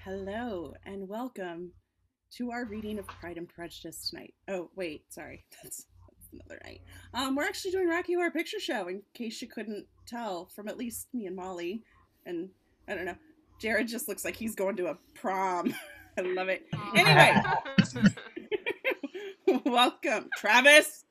Hello and welcome to our reading of Pride and Prejudice tonight. Oh, wait, sorry. That's another night. We're actually doing Rocky Horror Picture Show, in case you couldn't tell from at least me and Molly. And I don't know, Jared just looks like he's going to a prom. I love it. Anyway, welcome. Travis!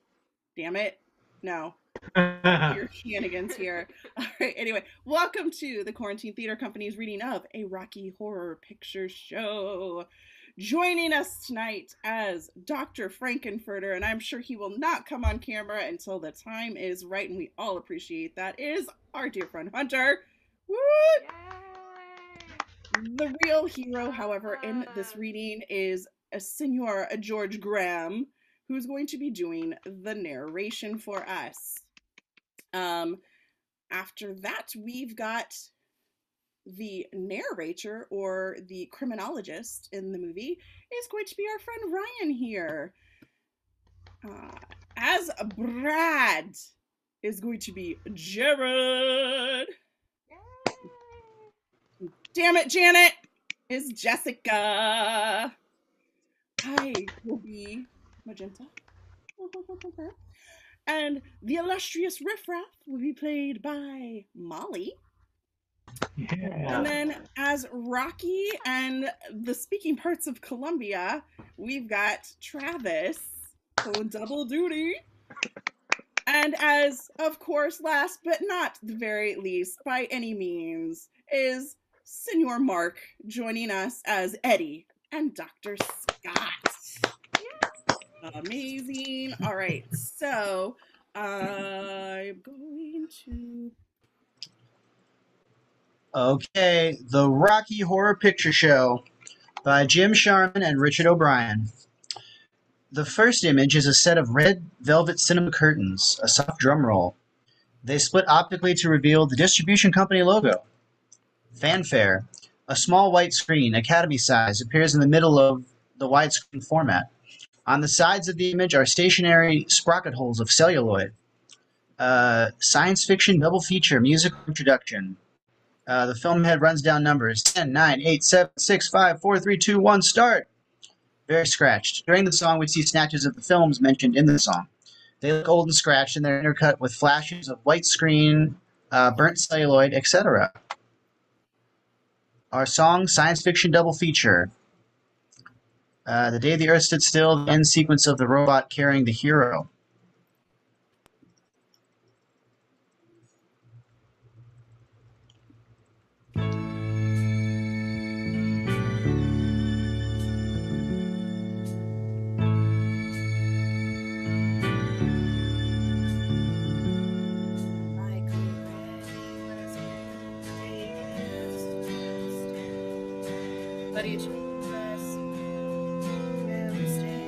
Damn it. No. Your shenanigans here. All right, anyway, welcome to the Quarantine Theater Company's reading of A Rocky Horror Picture Show. Joining us tonight as Dr. Frankenfurter, and I'm sure he will not come on camera until the time is right, and we all appreciate that, is our dear friend Hunter. Woo! The real hero, however, in this reading is a Senor George Graham, who's going to be doing the narration for us. After that, we've got the narrator, or the criminologist in the movie, is going to be our friend Ryan here. As Brad is going to be Jared. Damn it, Janet is Jessica. I will be Magenta. And the illustrious Riffraff will be played by Molly. Yeah. And then as Rocky and the speaking parts of Columbia, we've got Travis on double duty. And as, of course, last but not the very least, by any means, is Senor Mark joining us as Eddie and Dr. Scott. Amazing. All right, so I'm going to... Okay, The Rocky Horror Picture Show by Jim Sharman and Richard O'Brien. The first image is a set of red velvet cinema curtains, a soft drum roll. They split optically to reveal the distribution company logo. Fanfare, a small white screen, Academy size, appears in the middle of the widescreen format. On the sides of the image are stationary sprocket holes of celluloid. Science fiction double feature musical introduction. The film head runs down numbers 10, 9, 8, 7, 6, 5, 4, 3, 2, 1, start. Very scratched. During the song, we see snatches of the films mentioned in the song. They look old and scratched, and they're intercut with flashes of white screen, burnt celluloid, etc. Our song, Science Fiction Double Feature. The Day the Earth Stood Still, the end sequence of the robot carrying the hero. But each of us will stay.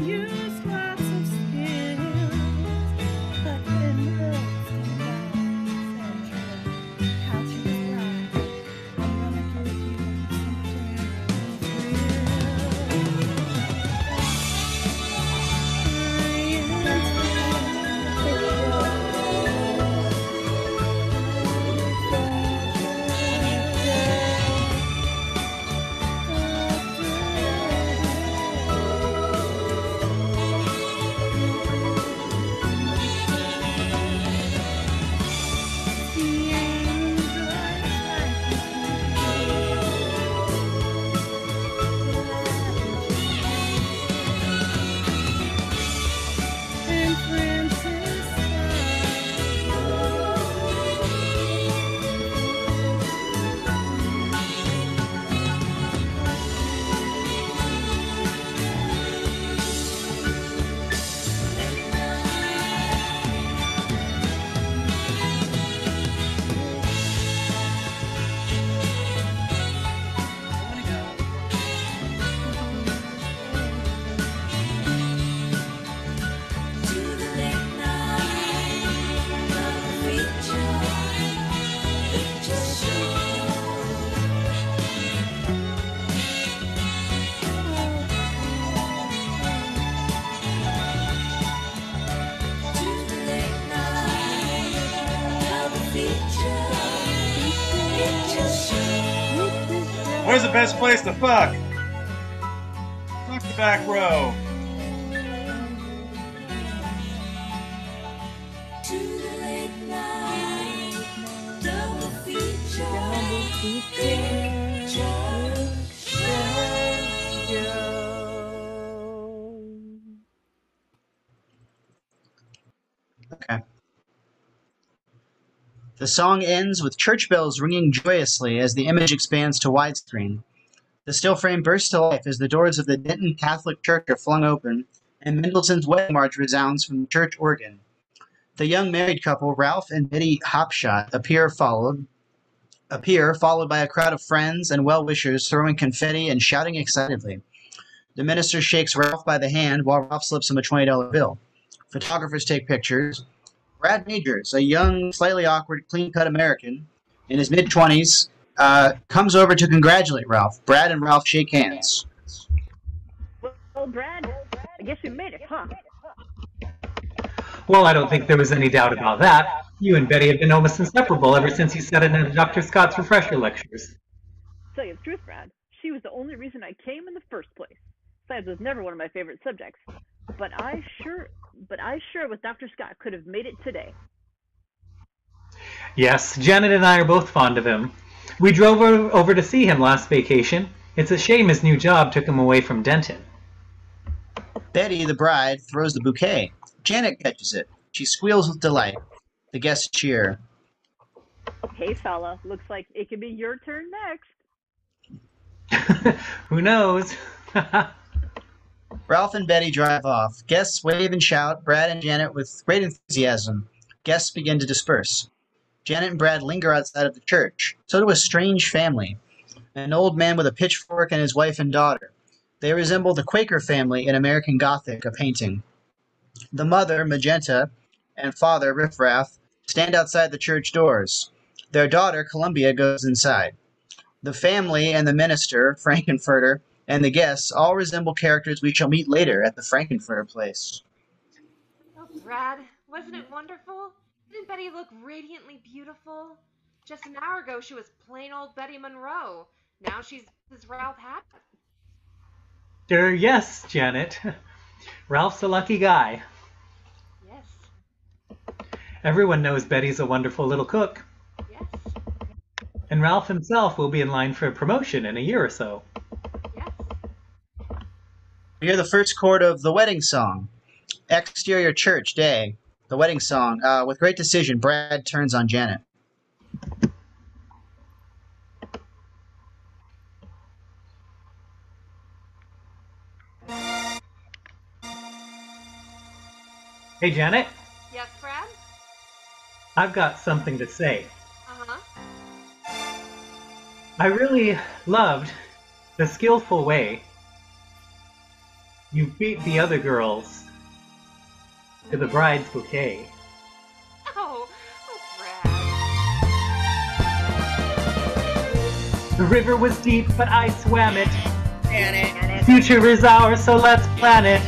use lots of skills, but then looks and lies, etc. How to describe? I'm gonna give you Where's the best place to fuck? Fuck the back row. Okay. The song ends with church bells ringing joyously as the image expands to widescreen. The still frame bursts to life as the doors of the Denton Catholic Church are flung open, and Mendelssohn's Wedding March resounds from the church organ. The young married couple, Ralph and Betty Hopshot, appear, followed by a crowd of friends and well-wishers throwing confetti and shouting excitedly. The minister shakes Ralph by the hand while Ralph slips him a $20 bill. Photographers take pictures. Brad Majors, a young, slightly awkward, clean-cut American in his mid-20s, comes over to congratulate Ralph. Brad and Ralph shake hands. Well, Brad, I guess you made it, huh? Well, I don't think there was any doubt about that. You and Betty have been almost inseparable ever since you sat in Dr. Scott's refresher lectures. Tell you the truth, Brad, she was the only reason I came in the first place. Science was never one of my favorite subjects. But I sure with Dr. Scott could have made it today. Yes, Janet and I are both fond of him. We drove over to see him last vacation. It's a shame his new job took him away from Denton. Betty, the bride, throws the bouquet. Janet catches it. She squeals with delight. The guests cheer. Hey, fella, looks like it could be your turn next. Who knows? Ralph and Betty drive off. Guests wave and shout, Brad and Janet with great enthusiasm. Guests begin to disperse. Janet and Brad linger outside of the church. So do a strange family. An old man with a pitchfork and his wife and daughter. They resemble the Quaker family in American Gothic, a painting. The mother, Magenta, and father, Riffraff, stand outside the church doors. Their daughter, Columbia, goes inside. The family and the minister, Frankenfurter, and the guests all resemble characters we shall meet later at the Frankenfurter place. Oh, Brad, wasn't it wonderful? Didn't Betty look radiantly beautiful? Just an hour ago, she was plain old Betty Monroe. Now she's Mrs. Ralph Hatton. Yes, Janet. Ralph's a lucky guy. Yes. Everyone knows Betty's a wonderful little cook. Yes. And Ralph himself will be in line for a promotion in a year or so. Yes. We hear the first chord of the wedding song. Exterior church, day. The wedding song. With great decision, Brad turns on Janet. Hey, Janet. Yes, Brad? I've got something to say. Uh-huh. I really loved the skillful way You beat the other girls to the bride's bouquet. Oh, Brad. The river was deep, but I swam it. Janet. Future is ours, so let's plan it.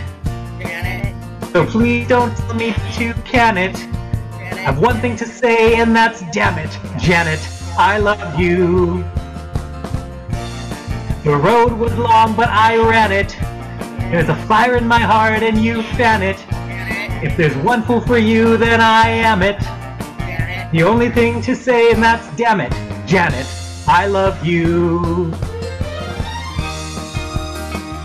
Janet. So please don't tell me to can it. I have one thing to say, and that's damn it, Janet, I love you. The road was long, but I ran it. There's a fire in my heart, and you fan it. If there's one fool for you, then I am it. The only thing to say, and that's damn it, Janet, I love you.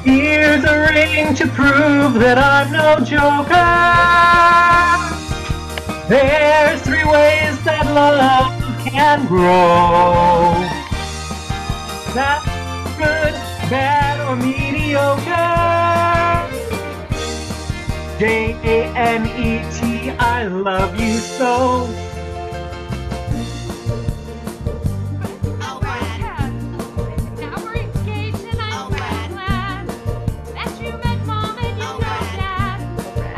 Here's a ring to prove that I'm no joker. There's 3 ways that love can grow. That's good, bad, or mediocre. Janet, I love you so. Oh, Brad. Now we're engaged and I'm glad that you met Mom and you know Dad.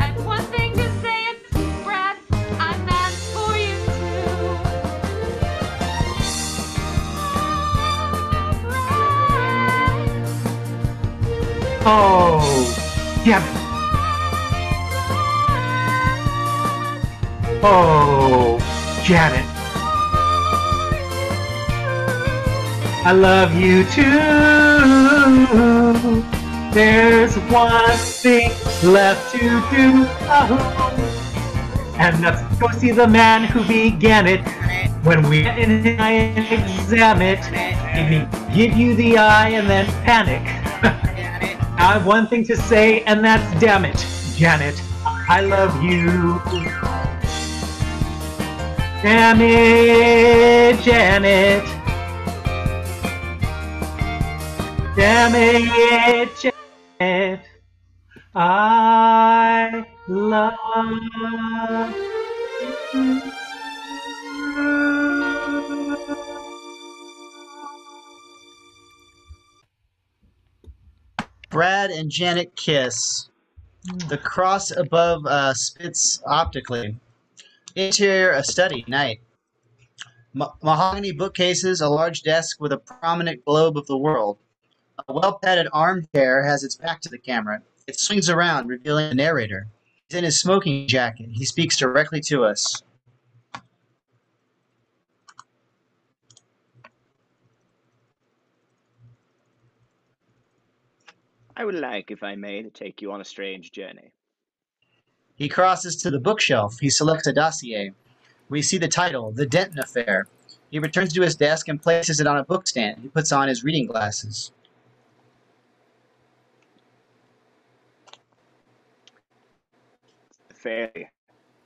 I have one thing to say, it's Brad, I'm mad for you too. Oh, damn it. Oh, Janet. I love you too. There's one thing left to do. And that's go see the man who began it. When we met in I examine it, made me give you the eye and then panic. I have one thing to say, and that's damn it, Janet, I love you. Damn it, Janet. Damn it, Janet. I love you. Brad and Janet kiss. The cross above spits optically. Interior, a study, night. Mahogany bookcases, a large desk with a prominent globe of the world. A well-padded armchair has its back to the camera. It swings around, revealing the narrator. He's in his smoking jacket. He speaks directly to us. I would like, if I may, to take you on a strange journey. He crosses to the bookshelf. He selects a dossier. We see the title, The Denton Affair. He returns to his desk and places it on a bookstand. He puts on his reading glasses. Fairly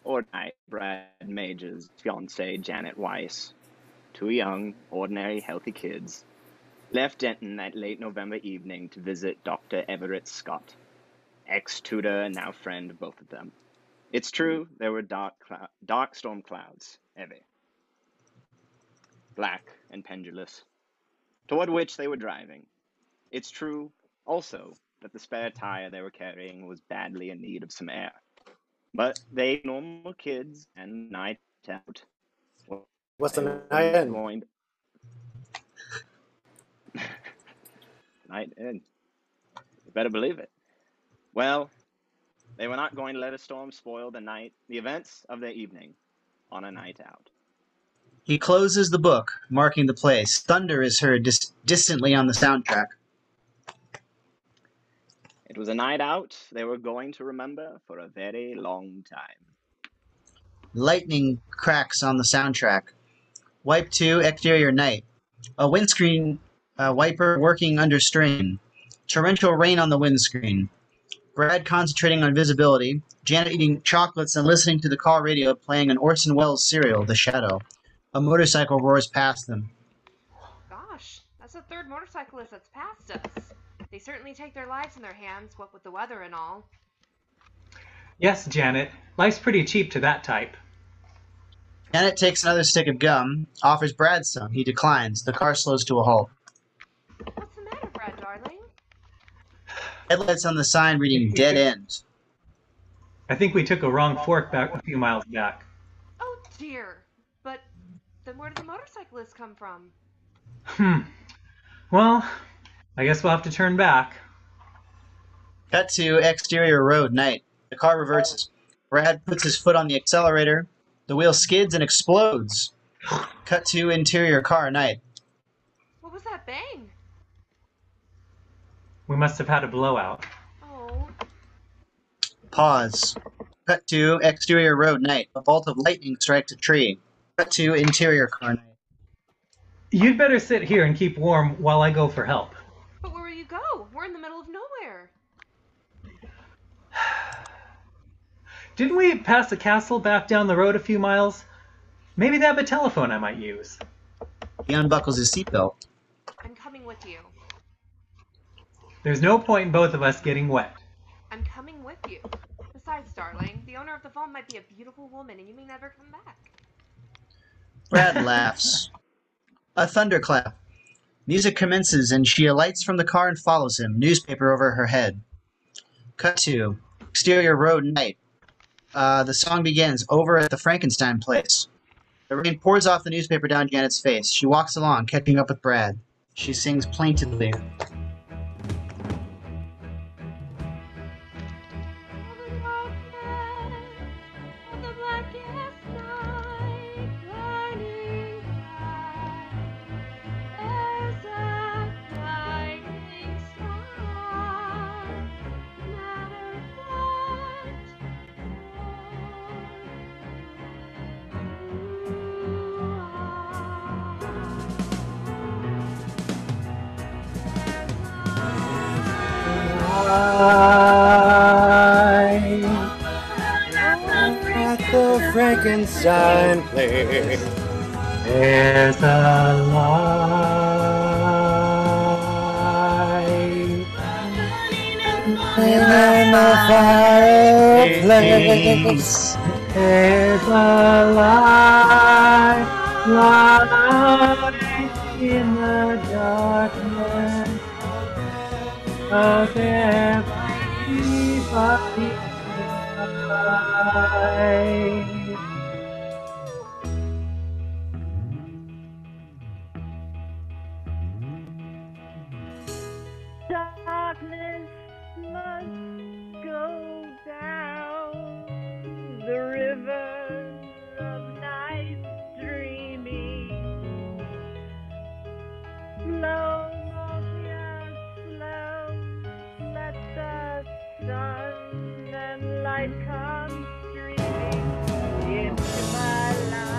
ordinary Brad Major's fiancée, Janet Weiss. 2 young, ordinary, healthy kids left Denton that late November evening to visit Dr. Everett Scott, ex-tutor and now friend of both of them. It's true, there were dark storm clouds, heavy, black and pendulous, toward which they were driving. It's true, also, that the spare tire they were carrying was badly in need of some air. But they, normal kids, and night out. What's the night in? Going... night in. You better believe it. Well, they were not going to let a storm spoil the events of their evening on a night out. He closes the book, marking the place. Thunder is heard distantly on the soundtrack. It was a night out they were going to remember for a very long time. Lightning cracks on the soundtrack. Wipe 2, exterior night. A windscreen wiper working under strain. Torrential rain on the windscreen. Brad concentrating on visibility. Janet eating chocolates and listening to the car radio playing an Orson Welles serial, The Shadow. A motorcycle roars past them. Gosh, that's the 3rd motorcyclist that's passed us. They certainly take their lives in their hands, what with the weather and all. Yes, Janet. Life's pretty cheap to that type. Janet takes another stick of gum, offers Brad some. He declines. The car slows to a halt. What's the matter, Brad, darling? Headlights on the sign reading dead end. I think we took a wrong fork back a few miles back. Oh dear. But then where did the motorcyclists come from? Well, I guess we'll have to turn back. Cut to exterior road, night. The car reverses. Brad puts his foot on the accelerator. The wheel skids and explodes. Cut to interior car, night. What was that bang? We must have had a blowout. Oh. Pause. Cut to exterior road, night. A bolt of lightning strikes a tree. Cut to interior car, night. You'd better sit here and keep warm while I go for help. But where will you go? We're in the middle of nowhere. Didn't we pass a castle back down the road a few miles? Maybe they have a telephone I might use. He unbuckles his seatbelt. I'm coming with you. There's no point in both of us getting wet. I'm coming with you. Besides, darling, the owner of the phone might be a beautiful woman and you may never come back. Brad laughs. A thunderclap. Music commences and she alights from the car and follows him, newspaper over her head. Cut to exterior road, night. The song begins over at the Frankenstein place. The rain pours off the newspaper down Janet's face. She walks along, catching up with Brad. She sings plaintively. At the Frankenstein place. There's a light In the fireplace. There's a light in the darkness of everybody's life. Darkness must go down the river of night dreaming. Slow motion, slow, let the sun and light come streaming into my life.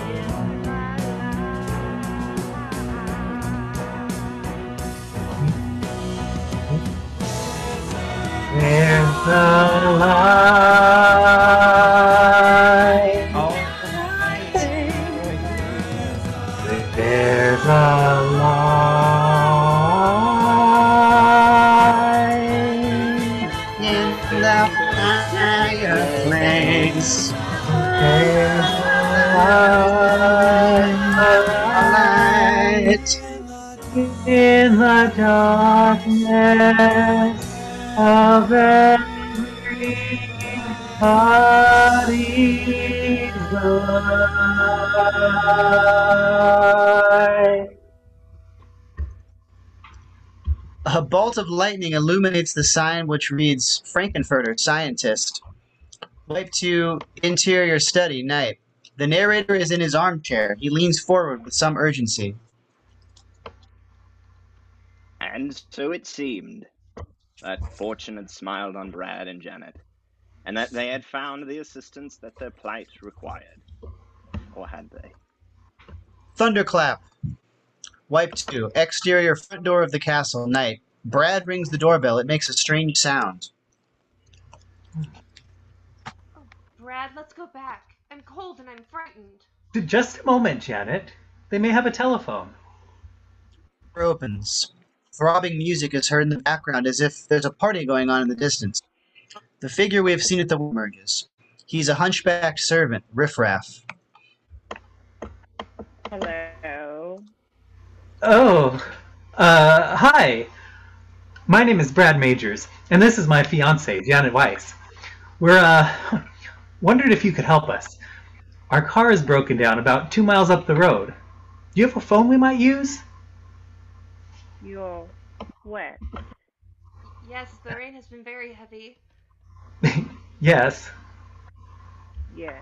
Into my There's a light. There's a light In the fireplace. There's Light. in the darkness of everybody's life. A bolt of lightning illuminates the sign which reads Frankenfurter, scientist. Wipe to interior study, night. The narrator is in his armchair. He leans forward with some urgency. And so it seemed that fortune had smiled on Brad and Janet, and that they had found the assistance that their plight required. Or had they? Thunderclap. Wipe to exterior front door of the castle, night. Brad rings the doorbell. It makes a strange sound. Brad, let's go back. I'm cold and I'm frightened. Just a moment, Janet. They may have a telephone. Door opens. Throbbing music is heard in the background as if there's a party going on in the distance. The figure we have seen at the wall emerges. He's a hunchbacked servant, Riffraff. Hello. Oh, Hi. My name is Brad Majors, and this is my fiance, Janet Weiss. We're, wondered if you could help us. Our car is broken down about 2 miles up the road. Do you have a phone we might use? You're wet. Yes, the rain has been very heavy. Yes. Yeah.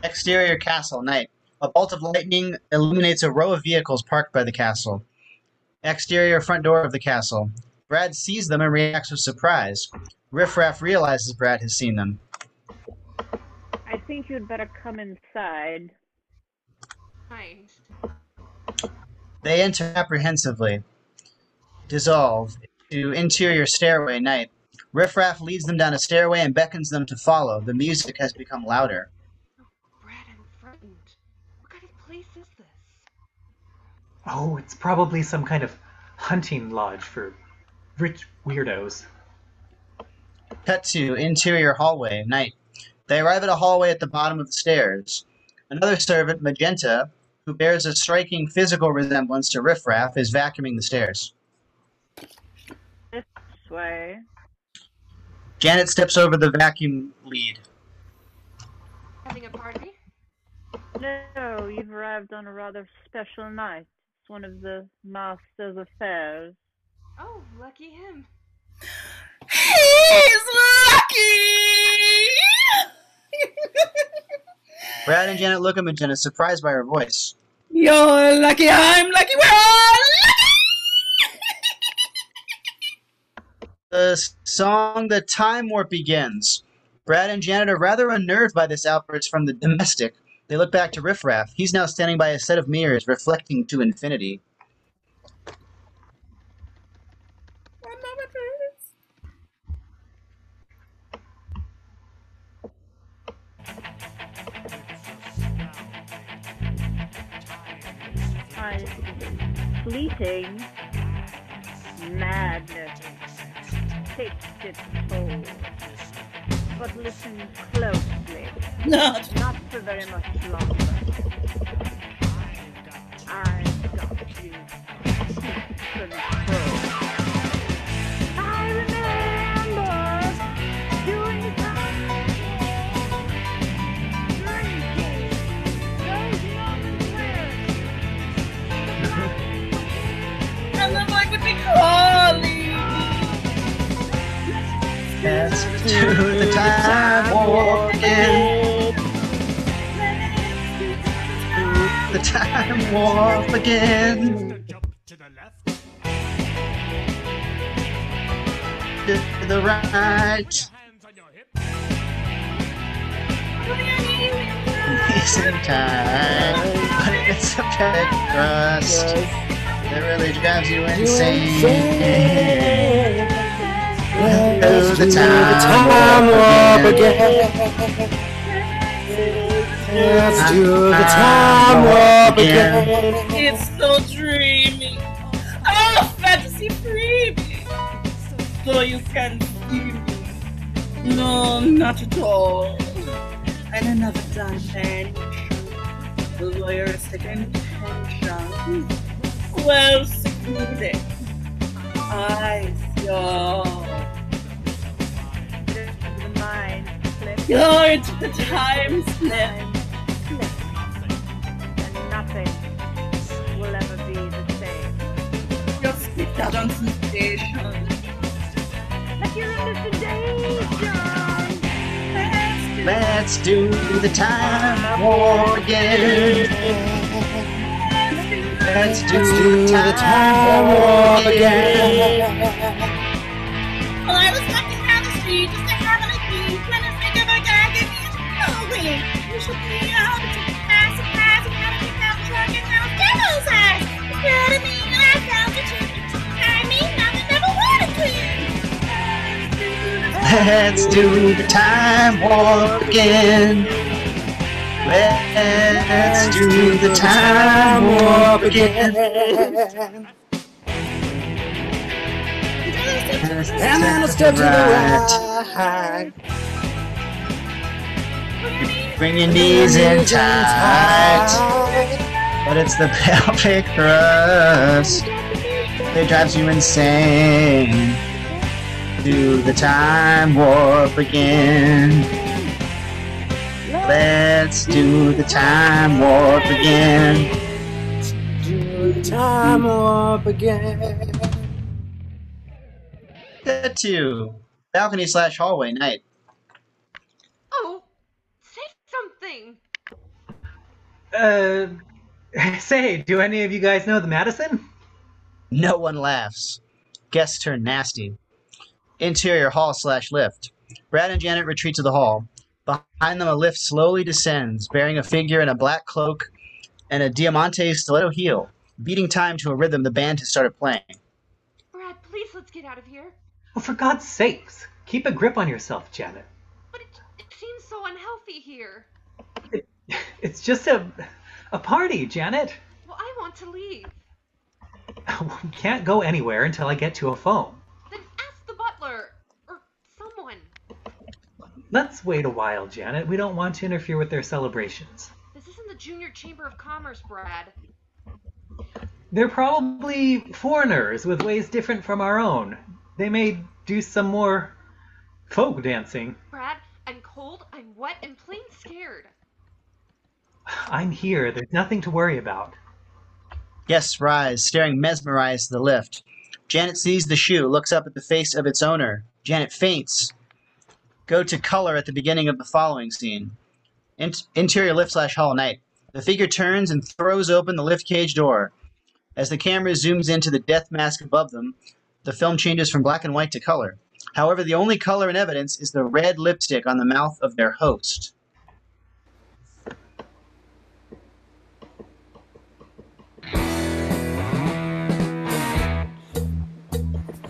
Exterior castle, night. A bolt of lightning illuminates a row of vehicles parked by the castle. Exterior front door of the castle. Brad sees them and reacts with surprise. Riff Raff realizes Brad has seen them. I think you'd better come inside. Kind. They enter apprehensively. Dissolve. To interior stairway, night. Riff Raff leads them down a stairway and beckons them to follow. The music has become louder. Brad, I'm frightened. What kind of place is this? Oh, it's probably some kind of hunting lodge for rich weirdos. Cut to interior hallway, night. They arrive at a hallway at the bottom of the stairs. Another servant, Magenta, who bears a striking physical resemblance to Riff Raff, is vacuuming the stairs. This way. Janet steps over the vacuum lead. Having a party? No, you've arrived on a rather special night. It's one of the master's affairs. Oh, lucky him. He's lucky! Brad and Janet look at Magenta, surprised by her voice. You're lucky, I'm lucky, we're all lucky! The song The Time Warp begins. Brad and Janet are rather unnerved by this outburst from the domestic. They look back to Riff Raff. He's now standing by a set of mirrors, reflecting to infinity. One moment, please. My fleeting madness takes its toll. But listen closely. Not. Not for very much longer. I've got you control. I remember doing time drinking those moments where And the mic would be calling. Let's do the time warp again. The time warp again. To the right. Amazing time. But it's a pet crust that really drives you insane. Let's do the time warp again. Let's do the time warp again. It's so dreamy. Oh, fantasy dreamy. So you can see me. No, not at all. And another dimension. The voyeuristic intention. Well secluded. I saw. the mind slips You're into the time slip. and nothing will ever be the same. You're skipped out on sensation. Like you're in the sedation. Let's do the time warp again. Let's do the time warp again. Well, I was walking down the street just to have a tea, trying to think of a guy gave me a way. You should be out to pass and pass and have a town truck and now devil's eyes. You know what I mean? And I found the truth. I mean, nothing never wanted clear. Let's do the time warp again. Let's do the time warp again. And then a step to the right. Bring your knees in tight. But it's the pelvic thrust that drives you insane. Do the time warp again. Let's do the time warp again. Do the time warp again. Cut to balcony/hallway night. Oh, say something. Say, do any of you guys know the Madison? No one laughs. Guests turn nasty. Interior hall/lift. Brad and Janet retreat to the hall. Behind them, a lift slowly descends, bearing a figure in a black cloak and a Diamante stiletto heel, beating time to a rhythm the band has started playing. Brad, please let's get out of here. Oh, for God's sakes, keep a grip on yourself, Janet. But it seems so unhealthy here. It's just a party, Janet. Well, I want to leave. We can't go anywhere until I get to a phone. Then ask the butler or someone. Let's wait a while, Janet. We don't want to interfere with their celebrations. This isn't the Junior Chamber of Commerce, Brad. They're probably foreigners with ways different from our own. They may do some more folk dancing. Brad, I'm cold, I'm wet, and plain scared. I'm here. There's nothing to worry about. Guests rise, staring mesmerized at the lift. Janet sees the shoe, looks up at the face of its owner. Janet faints. Go to color at the beginning of the following scene. Interior lift/hall night. The figure turns and throws open the lift cage door. As the camera zooms into the death mask above them, the film changes from black and white to color. However, the only color in evidence is the red lipstick on the mouth of their host.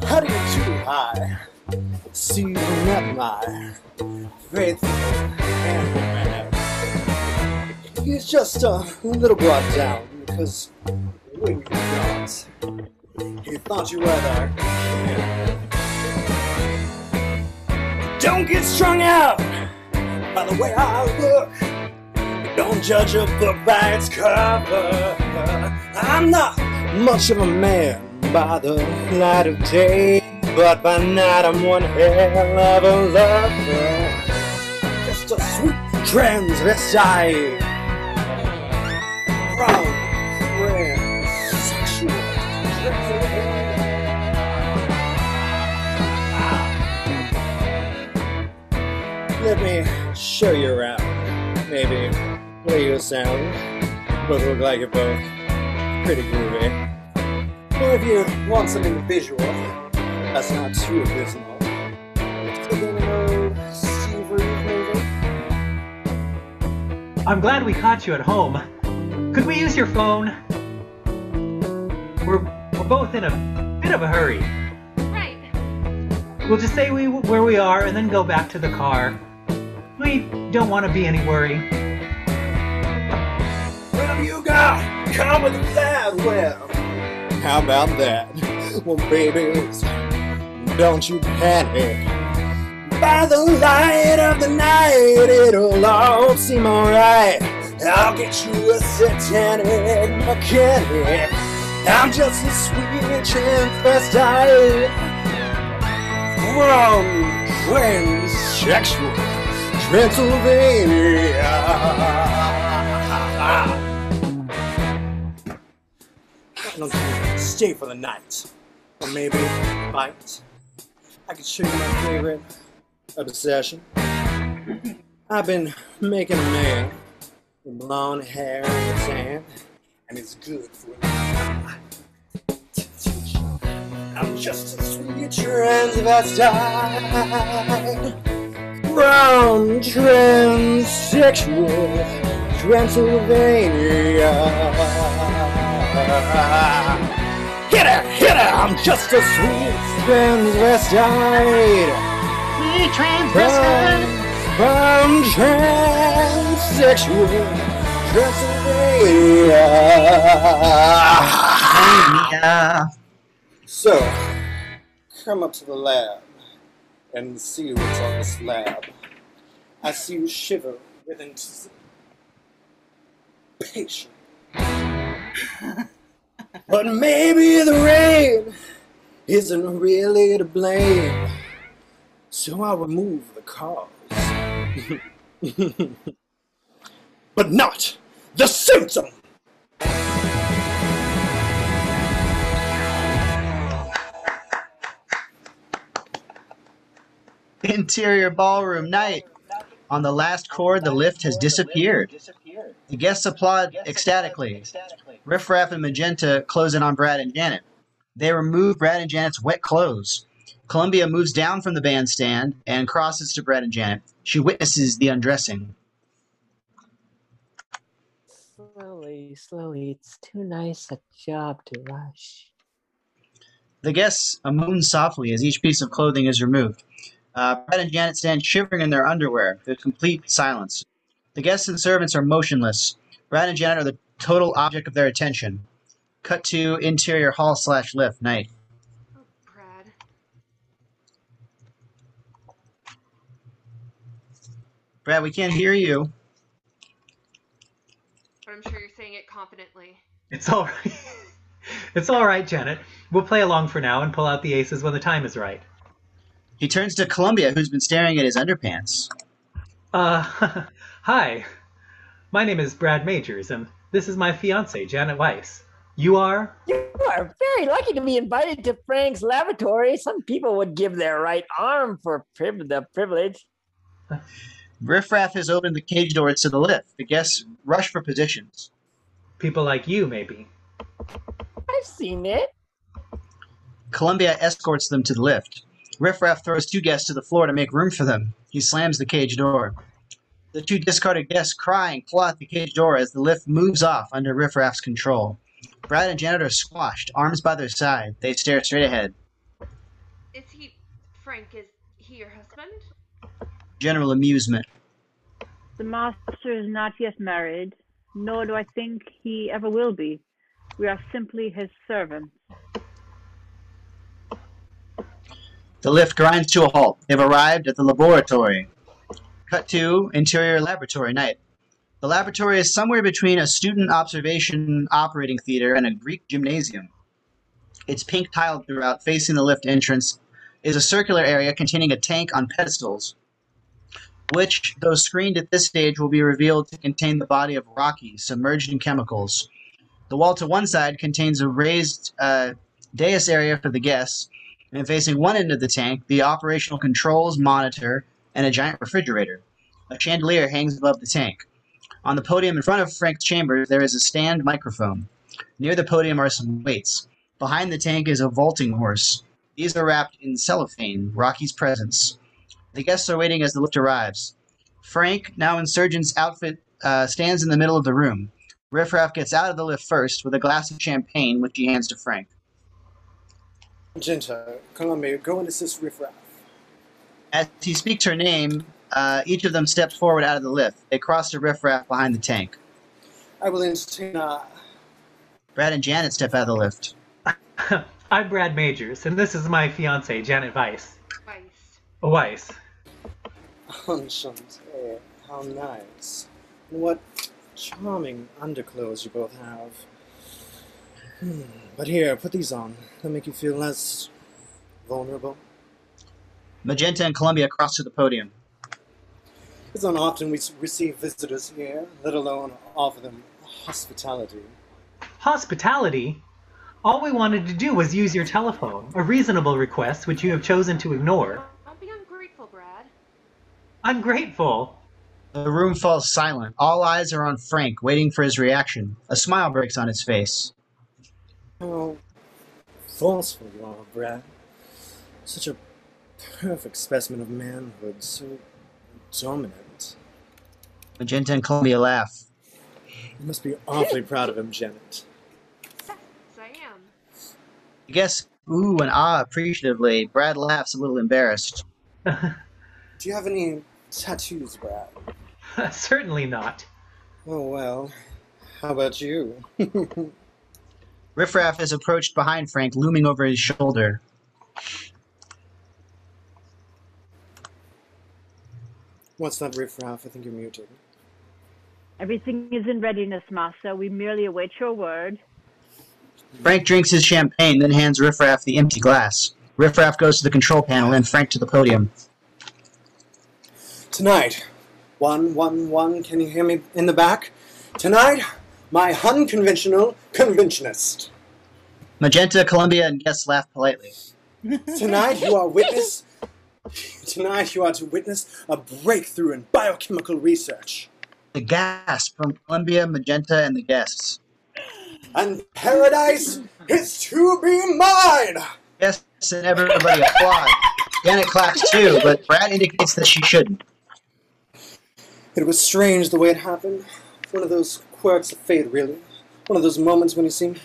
Heading too high, see you met my faithful handman. He's just a little brought down because when you got, he thought you were there. Don't get strung out by the way I look. Don't judge a book by its cover. I'm not much of a man by the light of day, but by night I'm one hell of a lover. Just a sweet transvestite from transsexual. Let me show you around. Maybe play you a sound. Both look like you're both pretty groovy. Or if you want something visual, that's not too abysmal. Let's take in an old Steve Reeve movie. I'm glad we caught you at home. Could we use your phone? We're both in a bit of a hurry. Right. We'll just say where we are and then go back to the car. We don't want to be any worry. Well, you got come with that. Well, how about that? Well, babies, don't you panic. By the light of the night, it'll all seem alright. I'll get you a satanic mechanic. I'm just a sweet transvestite from transsexual Transylvania. Why don't you stay for the night? Or maybe bite? I could show you my favorite obsession. I've been making a man with blonde hair and a tan, and it's good for me. I'm just a sweet transvestite from transsexual Transylvania. Hit her, I'm just a sweet transvestite. Sweet transvestite. From transsexual Transylvania. Yeah. So, come up to the lab and see what's on the slab. I see you shiver with anticipation. But maybe the rain isn't really to blame, so I'll remove the cause. But not the symptom! Interior ballroom night. On the last chord, the lift has disappeared. The guests applaud ecstatically. Riff Raff and Magenta close in on Brad and Janet. They remove Brad and Janet's wet clothes. Columbia moves down from the bandstand and crosses to Brad and Janet. She witnesses the undressing. Slowly, slowly. It's too nice a job to rush. The guests moan softly as each piece of clothing is removed. Brad and Janet stand shivering in their underwear. There's complete silence. The guests and servants are motionless. Brad and Janet are the total object of their attention. Cut to interior hall/lift night. Oh, Brad. Brad, we can't hear you. But I'm sure you're saying it confidently. It's all right. It's all right, Janet. We'll play along for now and pull out the aces when the time is right. He turns to Columbia, who's been staring at his underpants. Hi. My name is Brad Majors, and this is my fiancée, Janet Weiss. You are? You are very lucky to be invited to Frank's lavatory. Some people would give their right arm for the privilege. Riff Raff has opened the cage doors to the lift. The guests rush for positions. People like you, maybe. I've seen it. Columbia escorts them to the lift. Riff Raff throws two guests to the floor to make room for them. He slams the cage door. The two discarded guests, crying, claw at the cage door as the lift moves off under Riff Raff's control. Brad and Janet are squashed, arms by their side. They stare straight ahead. Is he your husband? General amusement. The master is not yet married, nor do I think he ever will be. We are simply his servants. The lift grinds to a halt. They've arrived at the laboratory. Cut to interior laboratory night. The laboratory is somewhere between a student observation operating theater and a Greek gymnasium. It's pink tiled throughout. Facing the lift entrance is a circular area containing a tank on pedestals, which, though screened at this stage, will be revealed to contain the body of Rocky, submerged in chemicals. The wall to one side contains a raised dais area for the guests, and facing one end of the tank, the operational controls monitor and a giant refrigerator. A chandelier hangs above the tank. On the podium in front of Frank's chambers, there is a stand microphone. Near the podium are some weights. Behind the tank is a vaulting horse. These are wrapped in cellophane, Rocky's presents. The guests are waiting as the lift arrives. Frank, now in surgeon's outfit, stands in the middle of the room. Riff Raff gets out of the lift first with a glass of champagne, which he hands to Frank. Magenta, Columbia, go and assist Riff Raff. As he speaks her name, each of them steps forward out of the lift. They cross to Riff Raff behind the tank. I will entertain. Brad and Janet step out of the lift. I'm Brad Majors, and this is my fiancée, Janet Weiss. Weiss. Enchanté. How nice. What charming underclothes you both have. But here, put these on. They'll make you feel less vulnerable. Magenta and Columbia cross to the podium. It's not often we receive visitors here, let alone offer them hospitality. Hospitality? All we wanted to do was use your telephone, a reasonable request which you have chosen to ignore. Don't be ungrateful, Brad. Ungrateful? The room falls silent. All eyes are on Frank, waiting for his reaction. A smile breaks on his face. How forceful you are, Brad. Such a perfect specimen of manhood, so dominant. Magenta and Columbia laugh. You must be awfully proud of him, Janet. Yes, I am. The guests ooh and ah appreciatively. Brad laughs a little embarrassed. Do you have any tattoos, Brad? Certainly not. Oh, well. How about you? Riff Raff is approached behind Frank, looming over his shoulder. What's that, Riff Raff? I think you're muted. Everything is in readiness, Master. We merely await your word. Frank drinks his champagne, then hands Riffraff the empty glass. Riffraff goes to the control panel and Frank to the podium. Tonight, 111, can you hear me in the back? Tonight, my unconventional conventionist. Magenta, Columbia, and guests laugh politely. Tonight you are to witness a breakthrough in biochemical research. The gasp from Columbia, Magenta, and the guests. And paradise is to be mine! Yes, and everybody applauds. Janet claps too, but Brad indicates that she shouldn't. It was strange the way it happened. One of those quirks of fate, really. One of those moments when you seem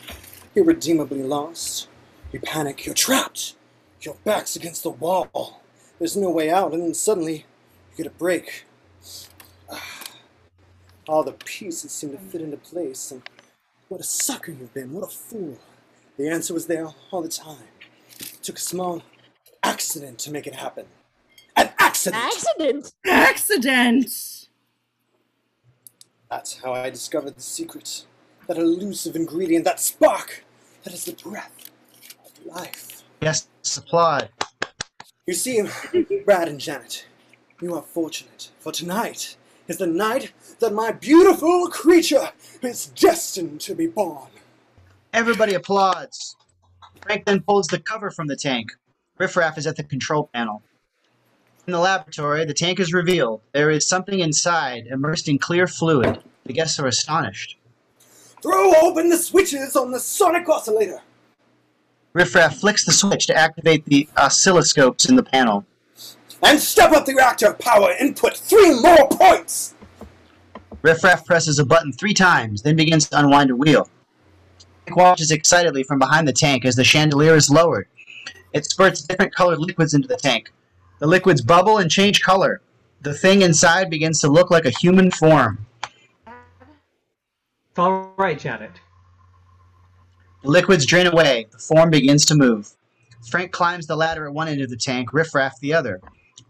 irredeemably lost. You panic, you're trapped. Your back's against the wall. There's no way out, and then suddenly you get a break. All the pieces seem to fit into place, and what a sucker you've been, what a fool. The answer was there all the time. It took a small accident to make it happen. An accident! Accident? Accident! That's how I discovered the secret. That elusive ingredient, that spark, that is the breath of life. Yes, applaud. You see, Brad and Janet, you are fortunate, for tonight is the night that my beautiful creature is destined to be born. Everybody applauds. Frank then pulls the cover from the tank. Riffraff is at the control panel. In the laboratory, the tank is revealed. There is something inside, immersed in clear fluid. The guests are astonished. Throw open the switches on the sonic oscillator. Riffraff flicks the switch to activate the oscilloscopes in the panel. And step up the reactor power input 3 more points! Riffraff presses a button 3 times, then begins to unwind a wheel. Frank watches excitedly from behind the tank as the chandelier is lowered. It spurts different colored liquids into the tank. The liquids bubble and change color. The thing inside begins to look like a human form. It's all right, Janet. The liquids drain away. The form begins to move. Frank climbs the ladder at one end of the tank, Riffraff the other.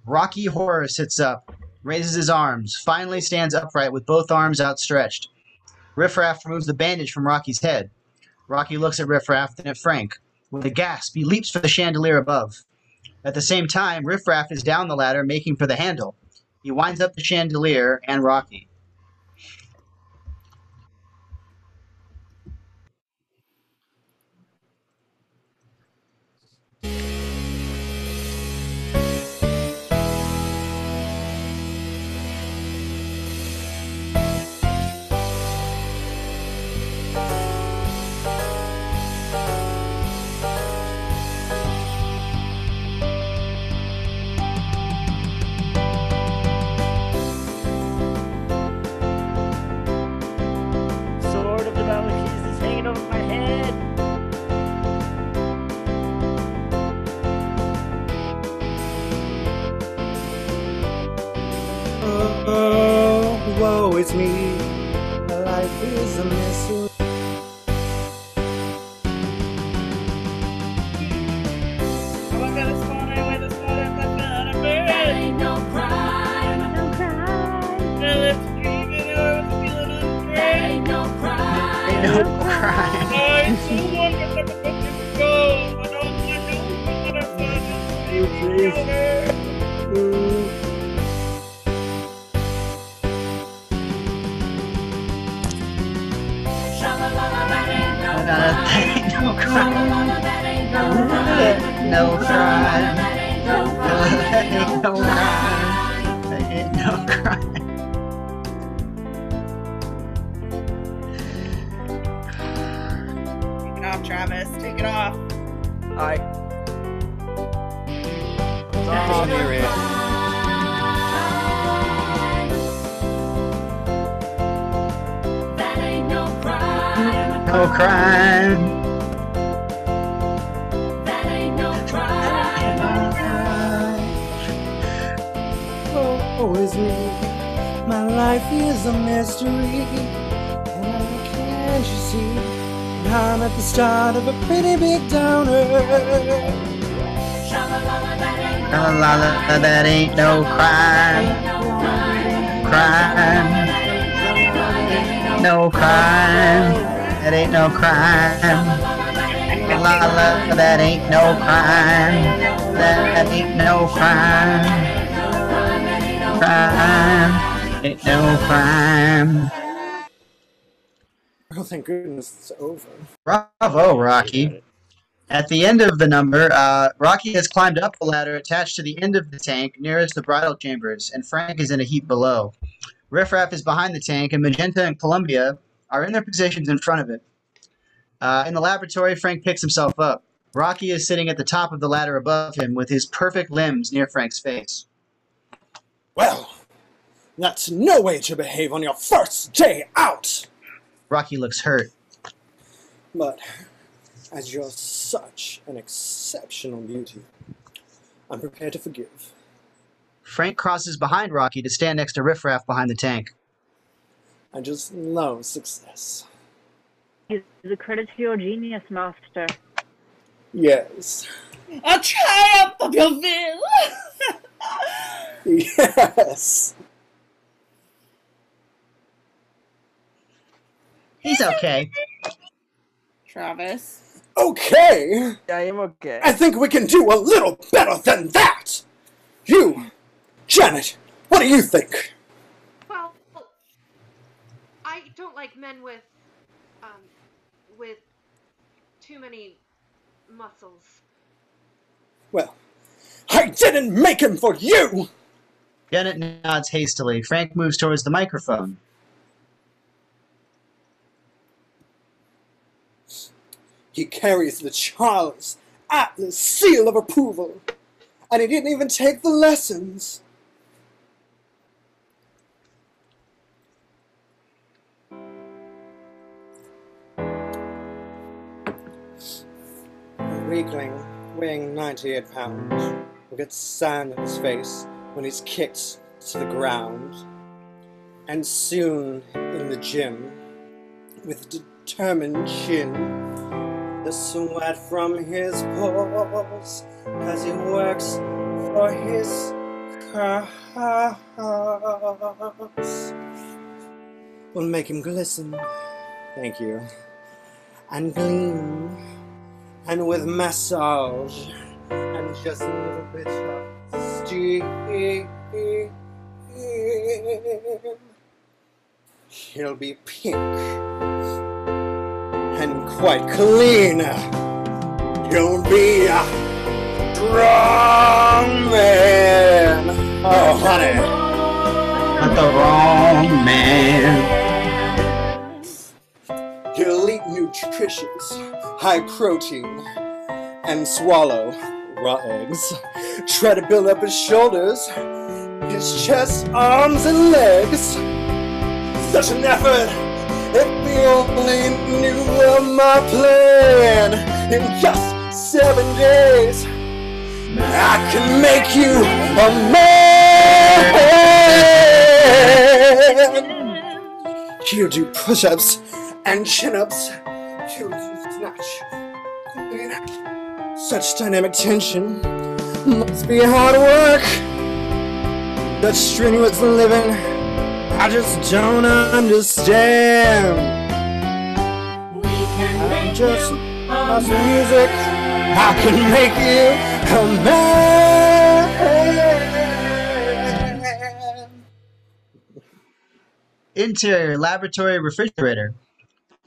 Rocky Horror sits up, raises his arms, finally stands upright with both arms outstretched. Riffraff removes the bandage from Rocky's head. Rocky looks at Riffraff, then at Frank. With a gasp, he leaps for the chandelier above. At the same time, Riffraff is down the ladder, making for the handle. He winds up the chandelier and Rocky. Sword of the Valkyries is hanging over my head. Oh, woe is me. My life is a mystery. That ain't no crime. That ain't no crime. No crime. Sha-la-la-la, that ain't no That ain't no crime. That ain't no crime. No crime. That ain't no That ain't no crime. That ain't no crime. Take it off, Travis. Take it off. Alright. I'll hear it. That ain't no crime. No crime. That ain't no crime. Oh, is me. My life is a mystery. And can't you see? I'm at the start of a pretty big downer. Sha-la-la-la, that ain't La la la, that ain't no crime. Crime. No crime. That ain't no crime. la la, that ain't no crime. That ain't no crime. Crime ain't no crime. Oh, thank goodness it's over. Bravo, Rocky. At the end of the number, Rocky has climbed up the ladder attached to the end of the tank nearest the bridle chambers, and Frank is in a heap below. Riff Raff is behind the tank, and Magenta and Columbia are in their positions in front of it. In the laboratory, Frank picks himself up. Rocky is sitting at the top of the ladder above him with his perfect limbs near Frank's face. Well, that's no way to behave on your first day out! Rocky looks hurt. But as you're such an exceptional beauty, I'm prepared to forgive. Frank crosses behind Rocky to stand next to Riff Raff behind the tank. I just love success. It's a credit to your genius, master. Yes. A triumph of your will! Yes. He's okay. Travis. Okay! I am okay. I think we can do a little better than that! You, Janet, what do you think? Well, I don't like men with too many muscles. Well, I didn't make him for you! Janet nods hastily. Frank moves towards the microphone. He carries the Charles Atlas seal of approval, and he didn't even take the lessons. A weakling weighing 98 pounds will get sand in his face when he's kicked to the ground, and soon in the gym, with determined chin, the sweat from his pores as he works for his cause will make him glisten, thank you, and gleam, and with massage and just a little bit of steam, he'll be pink and quite clean. You'll be a strong man. Oh, honey. Not the wrong man. He'll eat nutritious, high protein, and swallow raw eggs. Try to build up his shoulders, his chest, arms, and legs. Such an effort. If you only knew of my plan, in just 7 days, I can make you a man. He'll do push-ups and chin-ups. He'll do snatch. Such dynamic tension must be hard work. Such strenuous living, I just don't understand. I'm just lost music. I can make you a man. Interior laboratory refrigerator.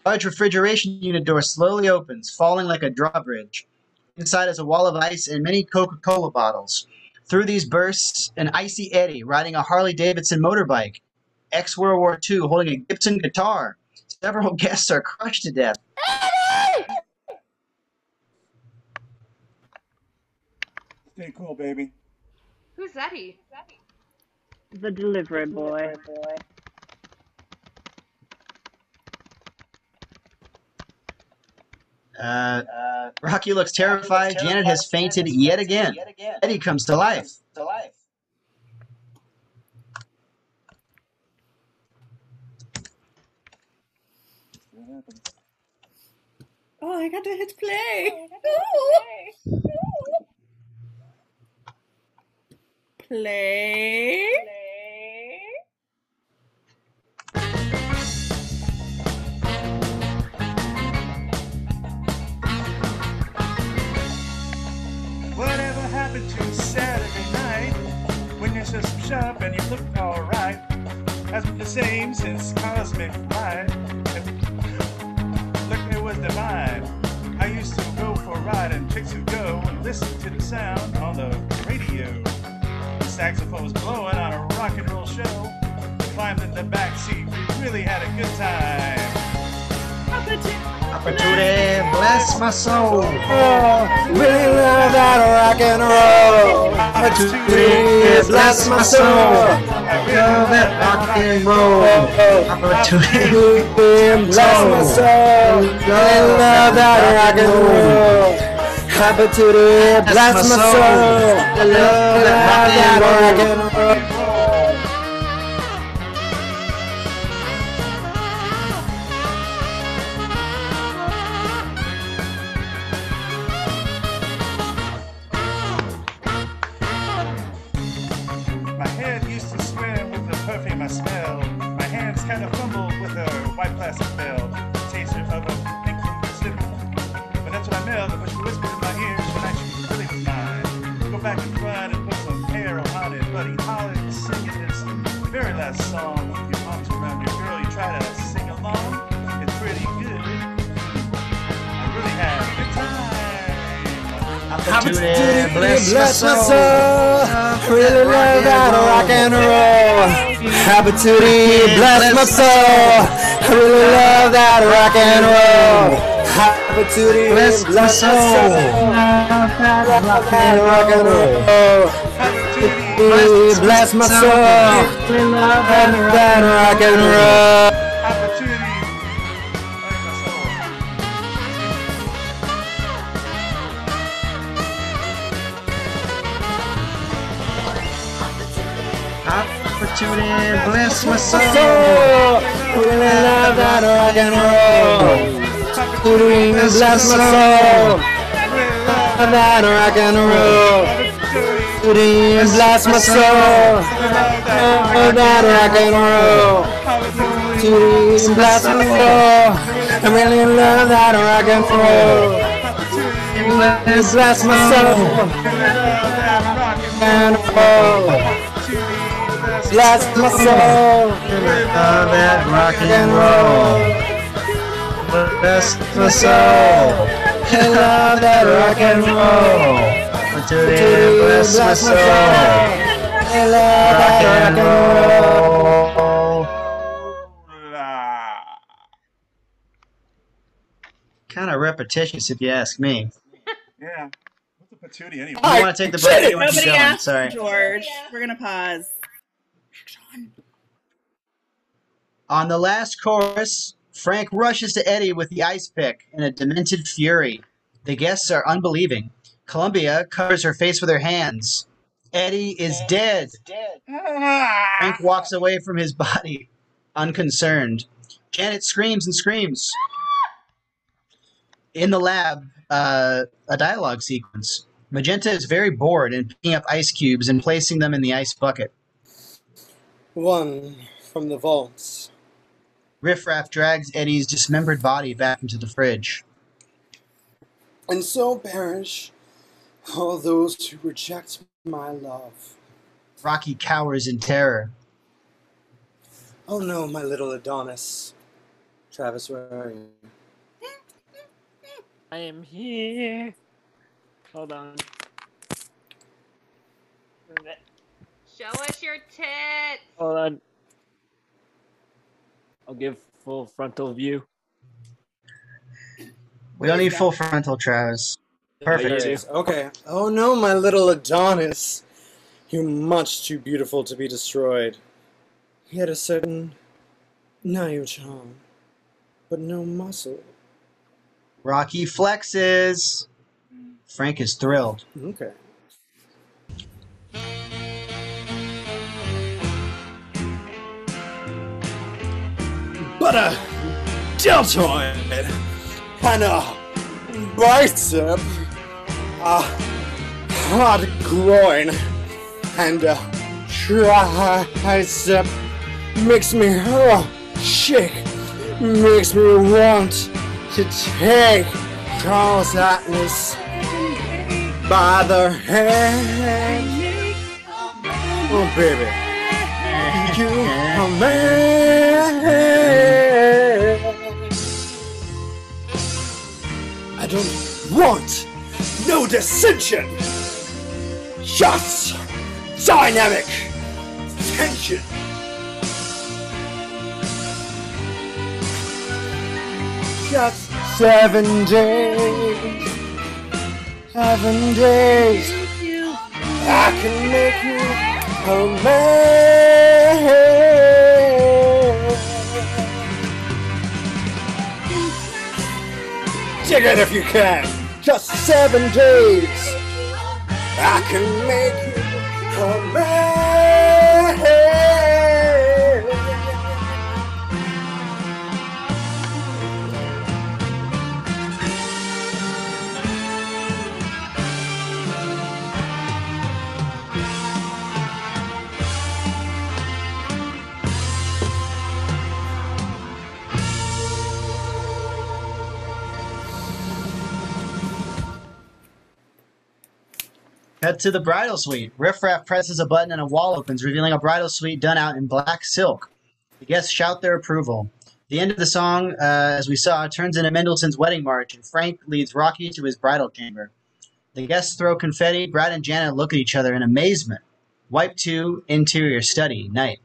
Large refrigeration unit door slowly opens, falling like a drawbridge. Inside is a wall of ice and many Coca-Cola bottles. Through these bursts, an icy Eddie riding a Harley-Davidson motorbike. Ex-World War II holding a Gibson guitar. Several guests are crushed to death. Stay cool, baby. Who's Eddie? The delivery boy. Rocky looks terrified. Janet has fainted yet again. Eddie comes to life. Oh, I got to hit play. Play. happened to Saturday night when you said some shop and you looked alright. Has been the same since cosmic flight. Look, it was divine. I used to go for a ride in Chicks Who Go and listen to the sound on the radio. The saxophone was blowing on a rock and roll show. Climbed in the back seat, we really had a good time. Opportunity, bless my soul. Really love that rock and roll. Opportunity, bless my soul. Love that rock and roll. Opportunity, Bless my soul. Really love that rock and roll. Opportunity, bless my soul. I love that rock and roll. My head used to swim with the perfume I smelled. My hands kind of fumbled with a white plastic bell. Taste of a pinky slip. But that's what I mailed. But she whispered in my ear, tonight she really was mine. Go back in front and put some hair on it. Buddy Holly was singing this very last song. Your arms around your girl, you try to sing along. It's pretty good. I really had a good time. opportunity, bless my soul. Really love that rock and roll. Opportunity, bless my soul. Really love that rock and roll. Opportunity, bless my soul. Rock and roll. Opportunity, bless my soul. Love that rock and roll. Opportunity, bless my soul. Really love that rock and roll. Opportunity, bless my soul. Love that rock and roll. Opportunity, bless my soul. Love that rock and roll. Opportunity, bless my soul. I really love that rock and roll. Bless my soul. And roll. Bless my soul. Love that rock and roll. Bless my soul. I love that rock and roll. Opportunity, bless my soul. I love that rock and roll. Kind of repetitious, if you ask me. Yeah. What's a patootie anyway? You want to take the break? You want to keep Nobody going? asked Sorry. George. We're gonna pause. Action. On the last chorus, Frank rushes to Eddie with the ice pick in a demented fury. The guests are unbelieving. Columbia covers her face with her hands. Eddie is dead. Frank walks away from his body, unconcerned. Janet screams and screams. In the lab, a dialogue sequence. Magenta is very bored and picking up ice cubes and placing them in the ice bucket. One from the vaults. Riff Raff drags Eddie's dismembered body back into the fridge. And so perish all those who reject my love. Rocky cowers in terror. Oh no, my little Adonis. Travis, where are you? I am here. Hold on. Show us your tits. Hold on. I'll give full frontal view. We don't need full frontal, Travis. Perfect. Yeah, Okay. Oh no, my little Adonis. You're much too beautiful to be destroyed. He had a certain naive charm, but no muscle. Rocky flexes. Frank is thrilled. Okay. But a deltoid and a bicep, a hard groin and a tricep makes me shake, makes me want to take Charles Atlas by the hand. Oh, baby, you a man. I don't want no dissension, just dynamic tension. Just 7 days, 7 days, I can make you a man. Dig it if you can. Just 7 days, I can make you a man. Cut to the bridal suite. Riff Raff presses a button and a wall opens, revealing a bridal suite done out in black silk. The guests shout their approval. The end of the song, as we saw, turns into Mendelssohn's Wedding March, and Frank leads Rocky to his bridal chamber. The guests throw confetti. Brad and Janet look at each other in amazement. Wipe 2, interior study, night.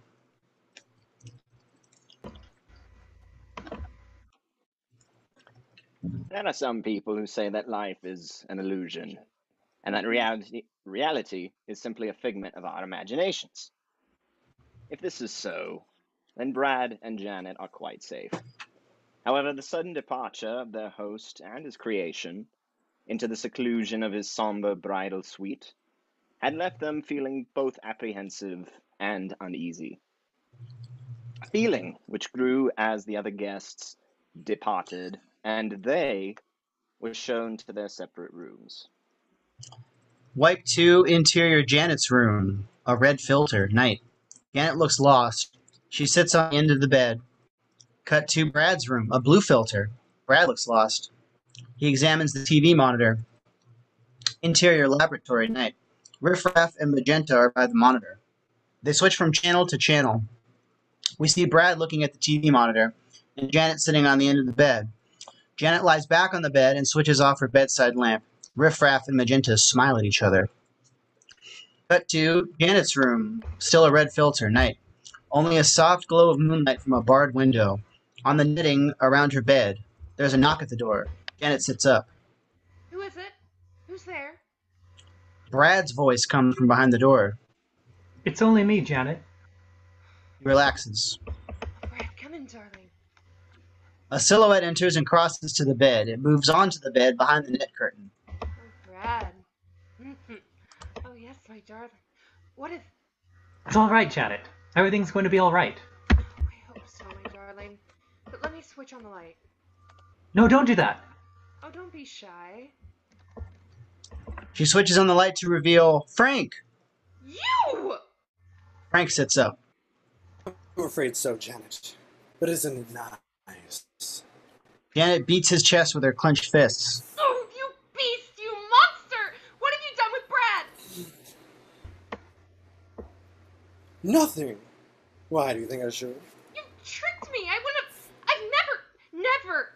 There are some people who say that life is an illusion, and that reality is simply a figment of our imaginations. If this is so, then Brad and Janet are quite safe. However, the sudden departure of their host and his creation into the seclusion of his somber bridal suite had left them feeling both apprehensive and uneasy. A feeling which grew as the other guests departed and they were shown to their separate rooms. Wipe 2, interior Janet's room, a red filter, night. Janet looks lost. She sits on the end of the bed. Cut to Brad's room, a blue filter. Brad looks lost. He examines the TV monitor. Interior laboratory, night. Riff Raff and Magenta are by the monitor. They switch from channel to channel. We see Brad looking at the TV monitor and Janet sitting on the end of the bed. Janet lies back on the bed and switches off her bedside lamp. Riff Raff and Magenta smile at each other. Cut to Janet's room, still a red filter, night. Only a soft glow of moonlight from a barred window. On the knitting around her bed, there's a knock at the door. Janet sits up. Who is it? Who's there? Brad's voice comes from behind the door. It's only me, Janet. He relaxes. Brad, come in, darling. A silhouette enters and crosses to the bed. It moves onto the bed behind the net curtain. Oh, Brad. Oh, yes, my darling. What is... It's all right, Janet. Everything's going to be all right. I hope so, my darling. But let me switch on the light. No, don't do that. Oh, don't be shy. She switches on the light to reveal Frank. You! Frank sits up. I'm afraid so, Janet. But isn't it nice? Janet beats his chest with her clenched fists. Oh, you beast! You monster! What have you done with Brad? Nothing. Why do you think I should? You tricked me! I wouldn't have... I've never...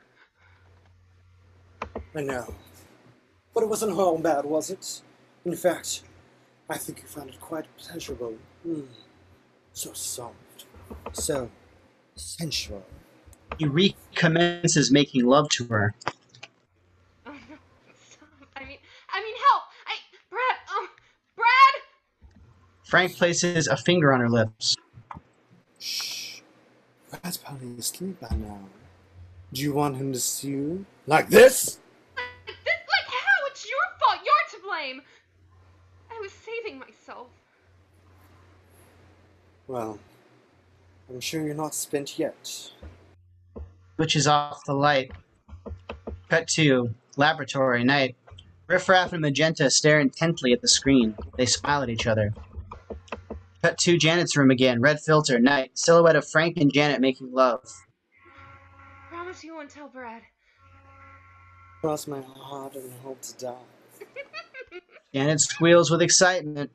I know. But it wasn't all bad, was it? In fact, I think you found it quite pleasurable. So soft. So sensual. He recommences making love to her. Oh, no. Stop. I mean, help! Brad! Frank places a finger on her lips. Shh. Brad's probably asleep by now. Do you want him to see you? Like this? Like how? It's your fault! You're to blame! I was saving myself. Well, I'm sure you're not spent yet. Switches off the light. Cut to laboratory, night. Riff Raff and Magenta stare intently at the screen. They smile at each other. Cut to Janet's room again. Red filter, night. Silhouette of Frank and Janet making love. Promise you won't tell Brad. Cross my heart and hope to die. Janet squeals with excitement.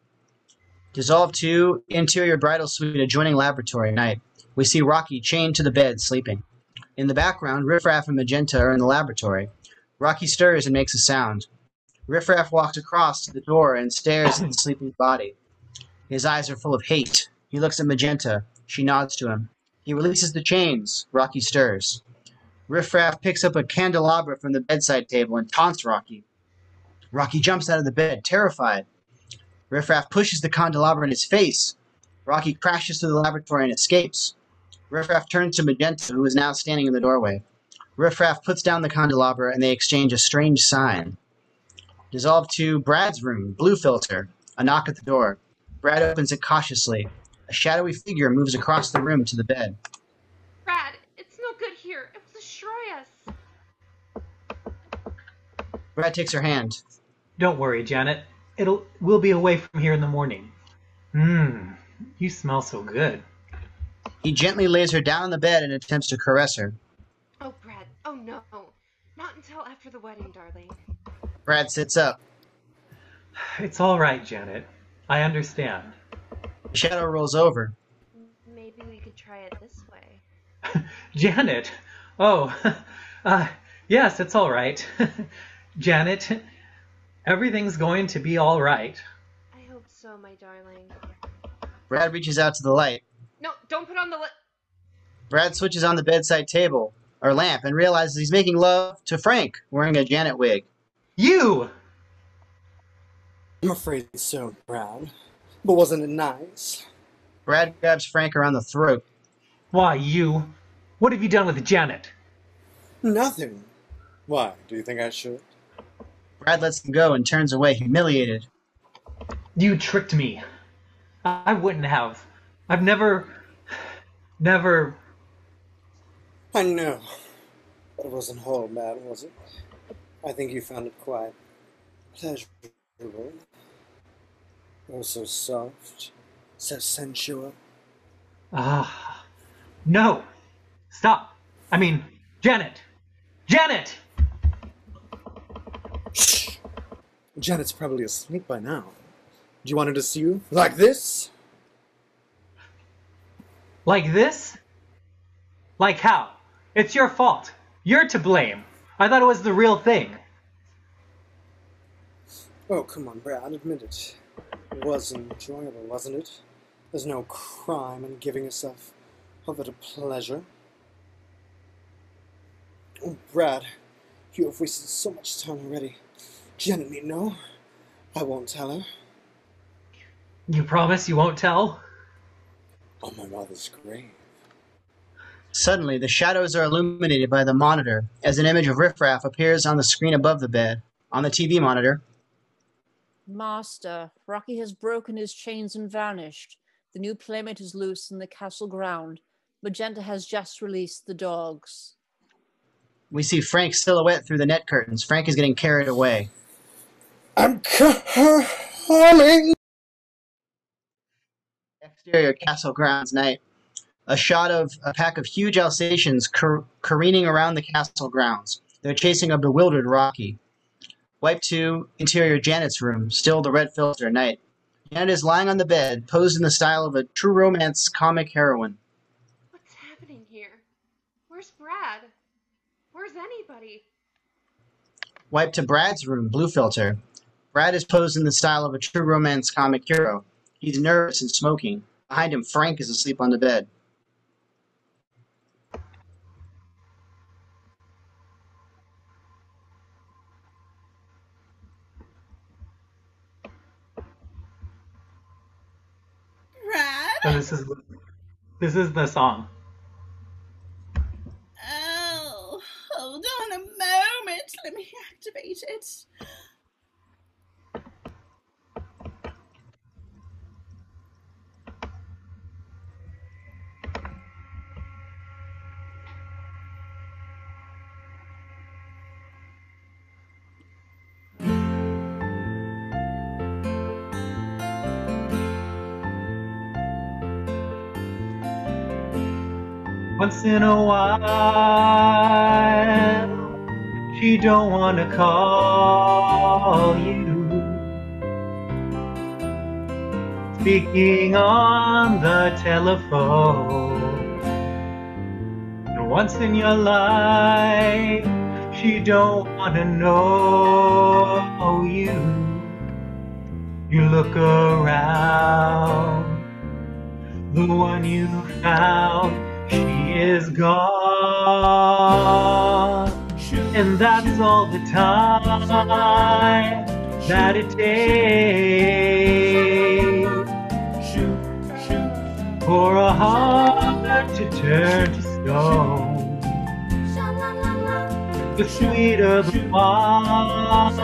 Dissolve to interior bridal suite adjoining laboratory night. We see Rocky chained to the bed, sleeping. In the background, Riffraff and Magenta are in the laboratory. Rocky stirs and makes a sound. Riffraff walks across to the door and stares at the sleeping body. His eyes are full of hate. He looks at Magenta. She nods to him. He releases the chains. Rocky stirs. Riffraff picks up a candelabra from the bedside table and taunts Rocky. Rocky jumps out of the bed, terrified. Riffraff pushes the candelabra in his face. Rocky crashes through the laboratory and escapes. Riffraff turns to Magenta, who is now standing in the doorway. Riffraff puts down the candelabra and they exchange a strange sign. Dissolve to Brad's room, blue filter. A knock at the door. Brad opens it cautiously. A shadowy figure moves across the room to the bed. Brad, it's no good here. It will destroy us. Brad takes her hand. Don't worry, Janet. We'll be away from here in the morning. You smell so good. He gently lays her down on the bed and attempts to caress her. Oh, Brad. Oh, no. Not until after the wedding, darling. Brad sits up. It's all right, Janet. I understand. The shadow rolls over. Maybe we could try it this way. Janet! Oh, yes, it's all right. Janet, everything's going to be all right. I hope so, my darling. Brad reaches out to the light. No, don't put on the Brad switches on the bedside table, or lamp, and realizes he's making love to Frank, wearing a Janet wig. You! I'm afraid so, Brad. But wasn't it nice? Brad grabs Frank around the throat. Why, you? What have you done with Janet? Nothing. Why, do you think I should? Brad lets him go and turns away, humiliated. You tricked me. I wouldn't have. I've never... I know. But it wasn't all bad, was it? I think you found it quite pleasurable. Oh, so soft, so sensual. No! Stop! I mean, Janet! Janet! Shh! Janet's probably asleep by now. Do you want her to see you? Like this? Like this? Like how? It's your fault. You're to blame. I thought it was the real thing. Oh, come on, Brad, admit it. It was enjoyable, wasn't it? There's no crime in giving yourself over to pleasure. Oh, Brad, you have wasted so much time already. Janet need know. I won't tell her. You promise you won't tell? On my mother's grave. Suddenly, the shadows are illuminated by the monitor as an image of Riffraff appears on the screen above the bed. On the TV monitor, Master, Rocky has broken his chains and vanished. The new playmate is loose in the castle ground. Magenta has just released the dogs. we see Frank's silhouette through the net curtains. Frank is getting carried away. I'm coming! Exterior castle grounds night. A shot of a pack of huge Alsatians careening around the castle grounds. They're chasing a bewildered Rocky. Wipe to interior Janet's room, still the red filter night. Janet is lying on the bed, posed in the style of a true romance comic heroine. What's happening here? Where's Brad? Where's anybody? Wipe to Brad's room, blue filter. Brad is posed in the style of a true romance comic hero. He's nervous and smoking. Behind him, Frank is asleep on the bed. Brad? So this is the song. Oh, hold on a moment. Let me activate it. Once in a while, she don't wanna call you. speaking on the telephone. And once in your life, she don't wanna know you. You look around, the one you found, she is gone. And that's all the time that it takes for a heart to turn to stone. The sweeter the wine,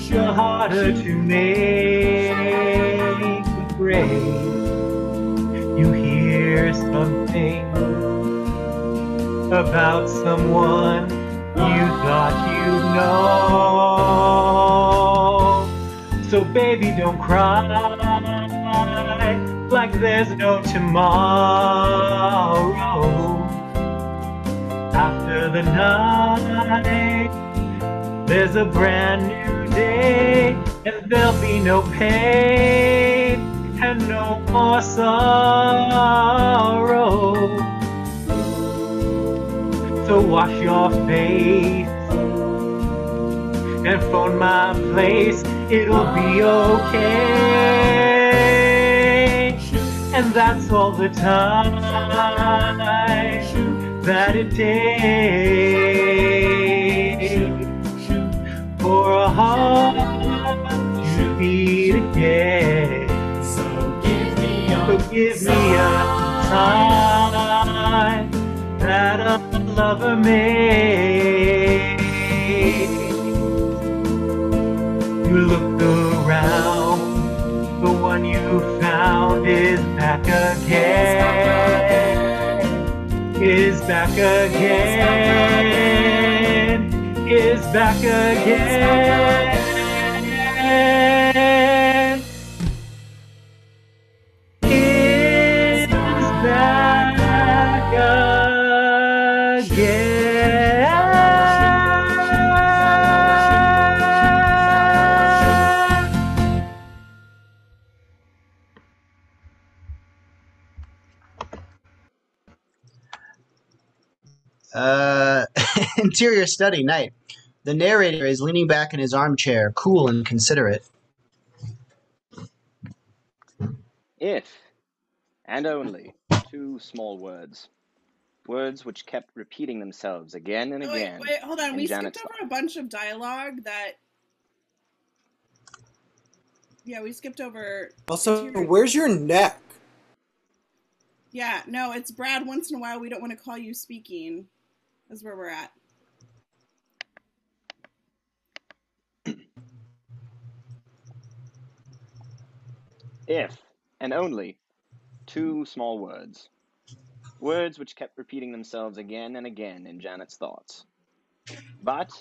the harder to make the grave. You hear something about someone you thought you'd know. So baby, don't cry like there's no tomorrow. After the night, there's a brand new day, and there'll be no pain and no more sorrow. So wash your face and phone my place, it'll be okay. And that's all the time that it takes for a heart to beat again. So give me a sign that a lover made. You look around, the one you found is back again. Is back again. Is back again. Is back Interior study, night. The narrator is leaning back in his armchair, cool and considerate. If, and only, two small words. Words which kept repeating themselves again and again. Wait, hold on. in We Janet's skipped over a bunch of dialogue that... Yeah, we skipped over... Also, where's your neck? Yeah, no, it's Brad. Once in a while, we don't want to call you speaking. That's where we're at. If, and only, two small words. Words which kept repeating themselves again and again in Janet's thoughts. But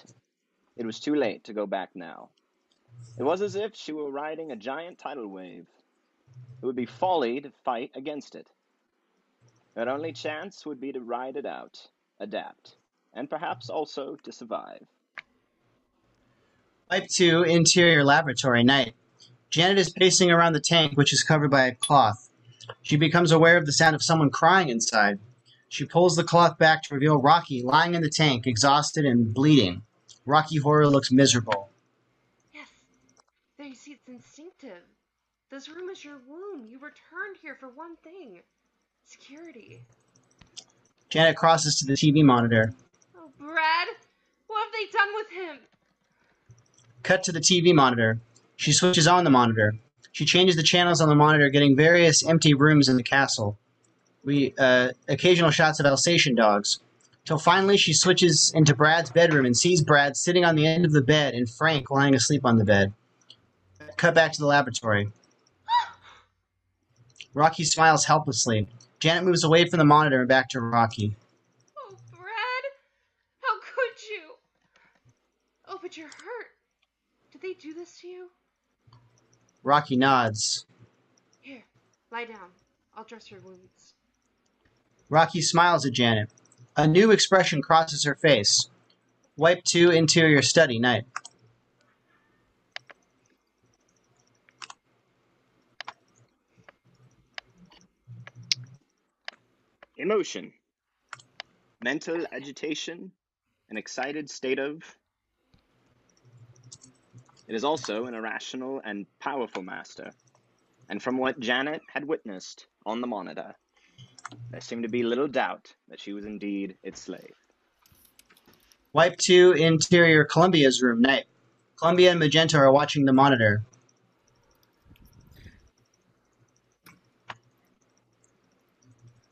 it was too late to go back now. It was as if she were riding a giant tidal wave. It would be folly to fight against it. Her only chance would be to ride it out, adapt, and perhaps also to survive. Type 2, interior laboratory, night. Janet is pacing around the tank, which is covered by a cloth. She becomes aware of the sound of someone crying inside. She pulls the cloth back to reveal Rocky lying in the tank, exhausted and bleeding. Rocky Horror looks miserable. Yes. There you see, it's instinctive. This room is your womb. You returned here for one thing. Security. Janet crosses to the TV monitor. Oh, Brad! What have they done with him? Cut to the TV monitor. She switches on the monitor. She changes the channels on the monitor, getting various empty rooms in the castle. Occasional shots of Alsatian dogs. Till finally she switches into Brad's bedroom and sees Brad sitting on the end of the bed and Frank lying asleep on the bed. Cut back to the laboratory. Rocky smiles helplessly. Janet moves away from the monitor and back to Rocky. Oh, Brad! How could you? Oh, but you're hurt. Did they do this to you? Rocky nods. Here, lie down. I'll dress your wounds. Rocky smiles at Janet. A new expression crosses her face. Wipe 2, interior study, night. emotion, mental agitation, an excited state of. It is also an irrational and powerful master, and from what Janet had witnessed on the monitor, there seemed to be little doubt that she was indeed its slave. Wipe to interior Columbia's room, night. Columbia and Magenta are watching the monitor.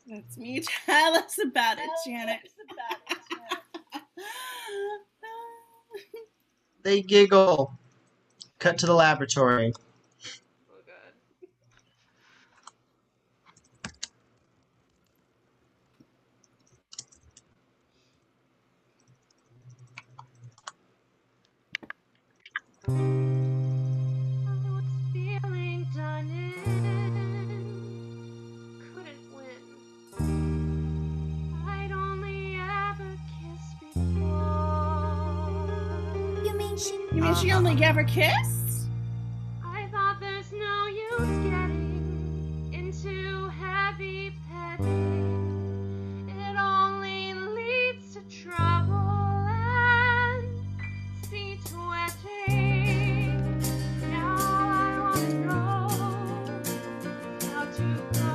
That's me. Tell us about it, Janet. They giggle. Cut to the laboratory. Oh, God. I was feeling done in, couldn't win. I'd only ever kissed before. You mean she only ever kissed? I thought there's no use getting into heavy petting. It only leads to trouble and seat wetting. Now I wanna know how to go.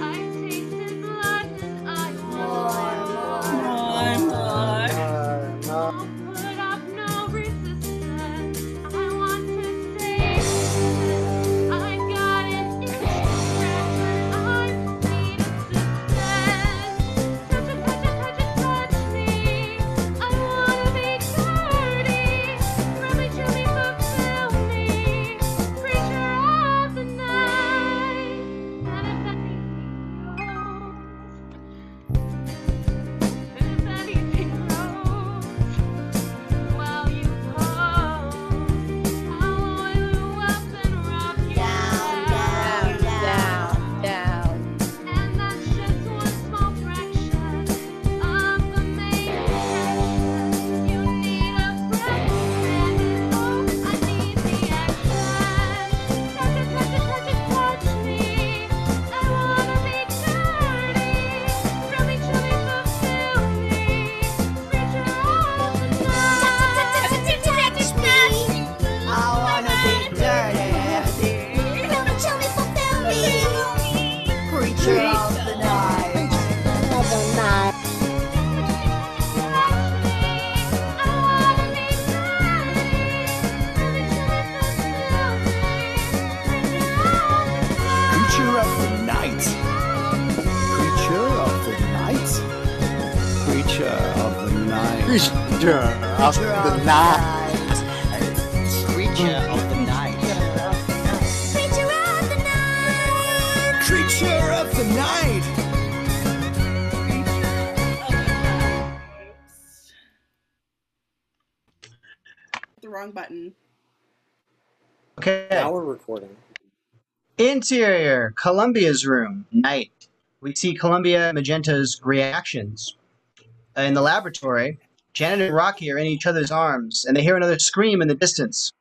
I've tasted blood and I want more. I'll put up no resistance. I want to stay. I've got an itch to scratch, but I need assistance. Touch me. I wanna be dirty. Rub me, chew me, fulfill me. Creature of the night. And if anything grows, while you pose, I'll oil up and rub you down. And that's just one small fraction of the main attraction. You need a breath, and oh, I need the action. Touch me. I wanna be dirty. Rub me, chew me, fulfill me. Creature of the night. Touch me. I wanna be dirty. Rub me, chew me, fulfill me. Creature of the night. Creature of the night. Creature of the night. Creature of the night. Creature of the night. Creature of the night. Creature of the night. The wrong button. Okay. Now we're recording. Interior Columbia's room, night. We see Columbia and Magenta's reactions. In the laboratory, Janet and Rocky are in each other's arms, and they hear another scream in the distance.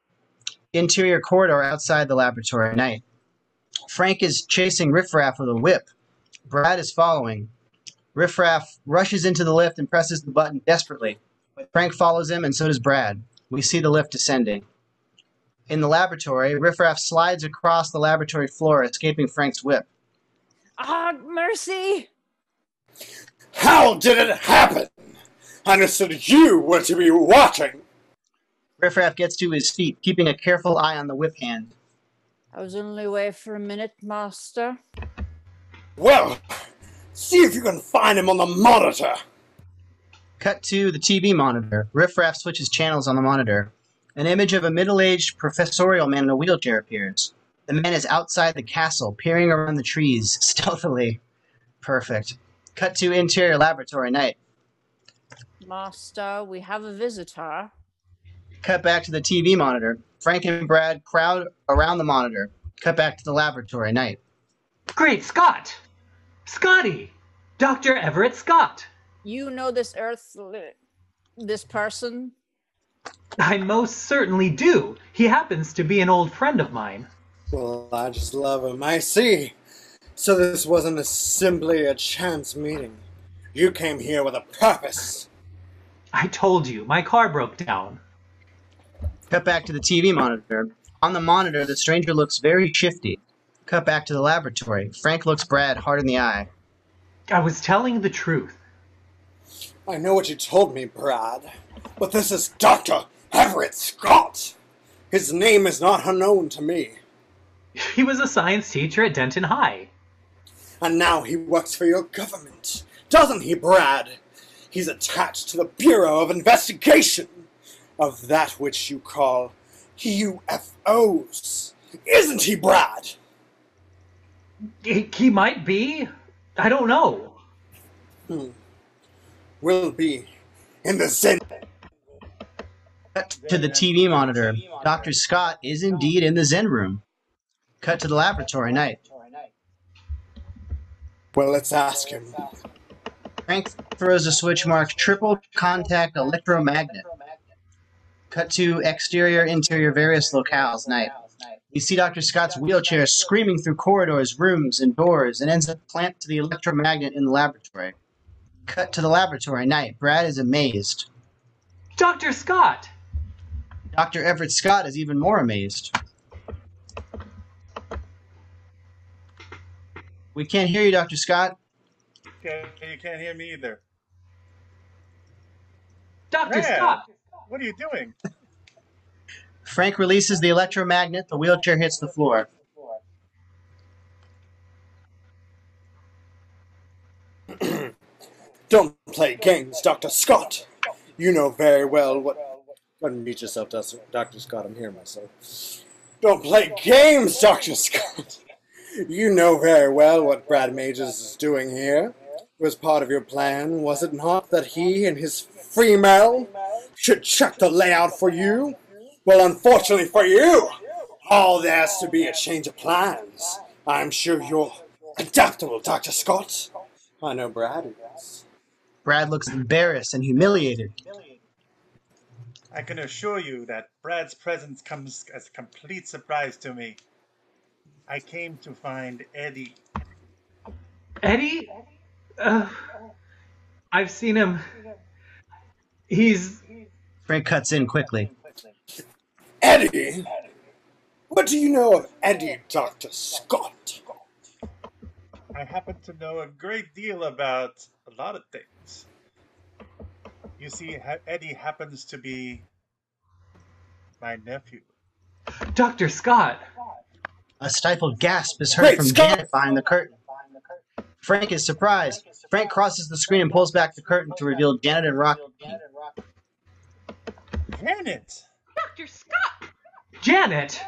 Interior corridor outside the laboratory, night. Frank is chasing Riffraff with a whip. Brad is following. Riffraff rushes into the lift and presses the button desperately. But Frank follows him, and so does Brad. We see the lift descending. In the laboratory, Riffraff slides across the laboratory floor, escaping Frank's whip. Ah, mercy! How did it happen? I understood you were to be watching. Riffraff gets to his feet, keeping a careful eye on the whip hand. I was only away for a minute, master. Well, see if you can find him on the monitor. Cut to the TV monitor. Riffraff switches channels on the monitor. An image of a middle-aged professorial man in a wheelchair appears. The man is outside the castle, peering around the trees, stealthily. Perfect. Cut to interior laboratory, night. Master, we have a visitor. Cut back to the TV monitor. Frank and Brad crowd around the monitor. Cut back to the laboratory, night. Great Scott! Scotty! Dr. Everett Scott! You know this this person? I most certainly do. He happens to be an old friend of mine. Well, I just love him. I see. So this wasn't simply a chance meeting. You came here with a purpose. I told you, my car broke down. Cut back to the TV monitor. On the monitor, the stranger looks very shifty. Cut back to the laboratory. Frank looks Brad hard in the eye. I was telling the truth. I know what you told me, Brad, but this is Dr. Everett Scott. His name is not unknown to me. He was a science teacher at Denton High. And now he works for your government, doesn't he, Brad? He's attached to the Bureau of Investigation of that which you call UFOs. Isn't he, Brad? He might be. I don't know. Will be in the Zen. Cut to the TV monitor. Dr. Scott is indeed in the Zen room. Cut to the laboratory. Night. Well, let's ask him. Frank throws a switch marked triple contact electromagnet. Cut to exterior, interior, various locales. Night. We see Dr. Scott's wheelchair screaming through corridors, rooms, and doors, and ends up clamped to the electromagnet in the laboratory. Cut to the laboratory. Night. Brad is amazed. Dr. Scott! Dr. Everett Scott is even more amazed. We can't hear you, Dr. Scott. Okay, you can't hear me either. Dr. Scott! What are you doing? Frank releases the electromagnet. The wheelchair hits the floor. Don't play games, Dr. Scott. You know very well what... Unmute yourself, Dr. Scott. I'm hearing myself. Don't play games, Dr. Scott. You know very well what Brad Majors is doing here. It was part of your plan, was it not, that he and his female should check the layout for you? Well, unfortunately for you, all there's to be a change of plans. I'm sure you're adaptable, Dr. Scott. I know Brad is. Brad looks embarrassed and humiliated. I can assure you that Brad's presence comes as a complete surprise to me. I came to find Eddie. Eddie? I've seen him. He's... Frank cuts in quickly. Eddie? What do you know of Eddie, Dr. Scott? I happen to know a great deal about a lot of things. You see, Eddie happens to be my nephew. Dr. Scott! A stifled gasp is heard from Janet behind the curtain. Frank is surprised. Frank crosses the screen and pulls back the curtain to reveal Janet and Rocky. Janet! Dr. Scott! Janet!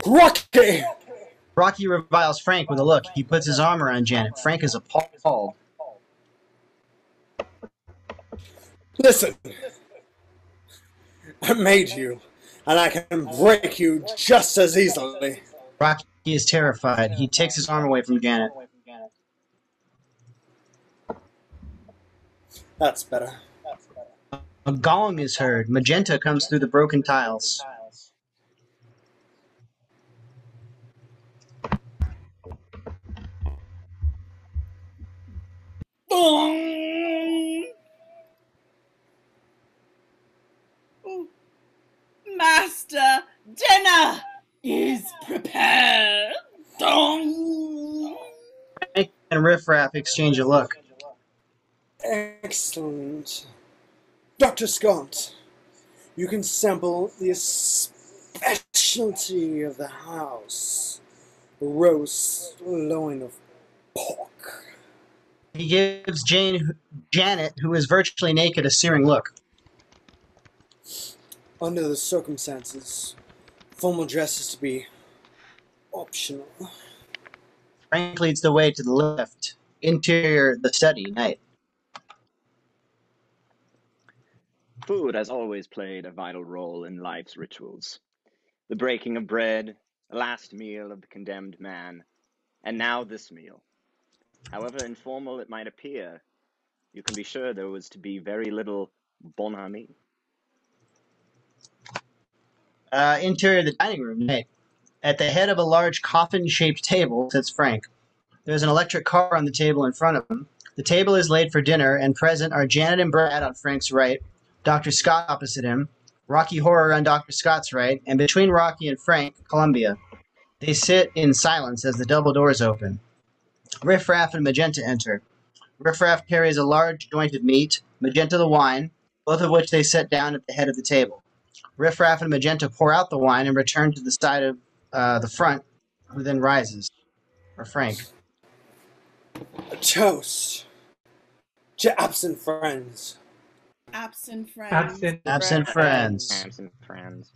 Rocky! Rocky reviles Frank with a look. He puts his arm around Janet. Frank is appalled. Listen. I made you, and I can break you just as easily. Rocky is terrified. He takes his arm away from Janet. That's better. A gong is heard. Magenta comes through the broken tiles. Master, dinner is prepared. Dong. Frank and Riff Raff exchange a look. Excellent. Dr. Scott, you can sample the specialty of the house. Roast loin of pork. He gives Janet, who is virtually naked, a searing look. Under the circumstances, formal dress is to be optional. Frank leads the way to the left. Interior, the study, night. Food has always played a vital role in life's rituals. The breaking of bread, the last meal of the condemned man, and now this meal. However informal it might appear, you can be sure there was to be very little bon ami. Interior, the dining room, night. At the head of a large coffin-shaped table sits Frank. There's an electric car on the table in front of him. The table is laid for dinner, and present are Janet and Brad on Frank's right, Dr. Scott opposite him, Rocky Horror on Dr. Scott's right, and between Rocky and Frank, Columbia. They sit in silence as the double doors open. Riff Raff and Magenta enter. Riff Raff carries a large joint of meat, Magenta the wine, both of which they set down at the head of the table. Riff Raff and Magenta pour out the wine and return to the side of the front, who then rises. Or Frank. A toast to absent friends. Absent friends. Absent friends. Absent friends.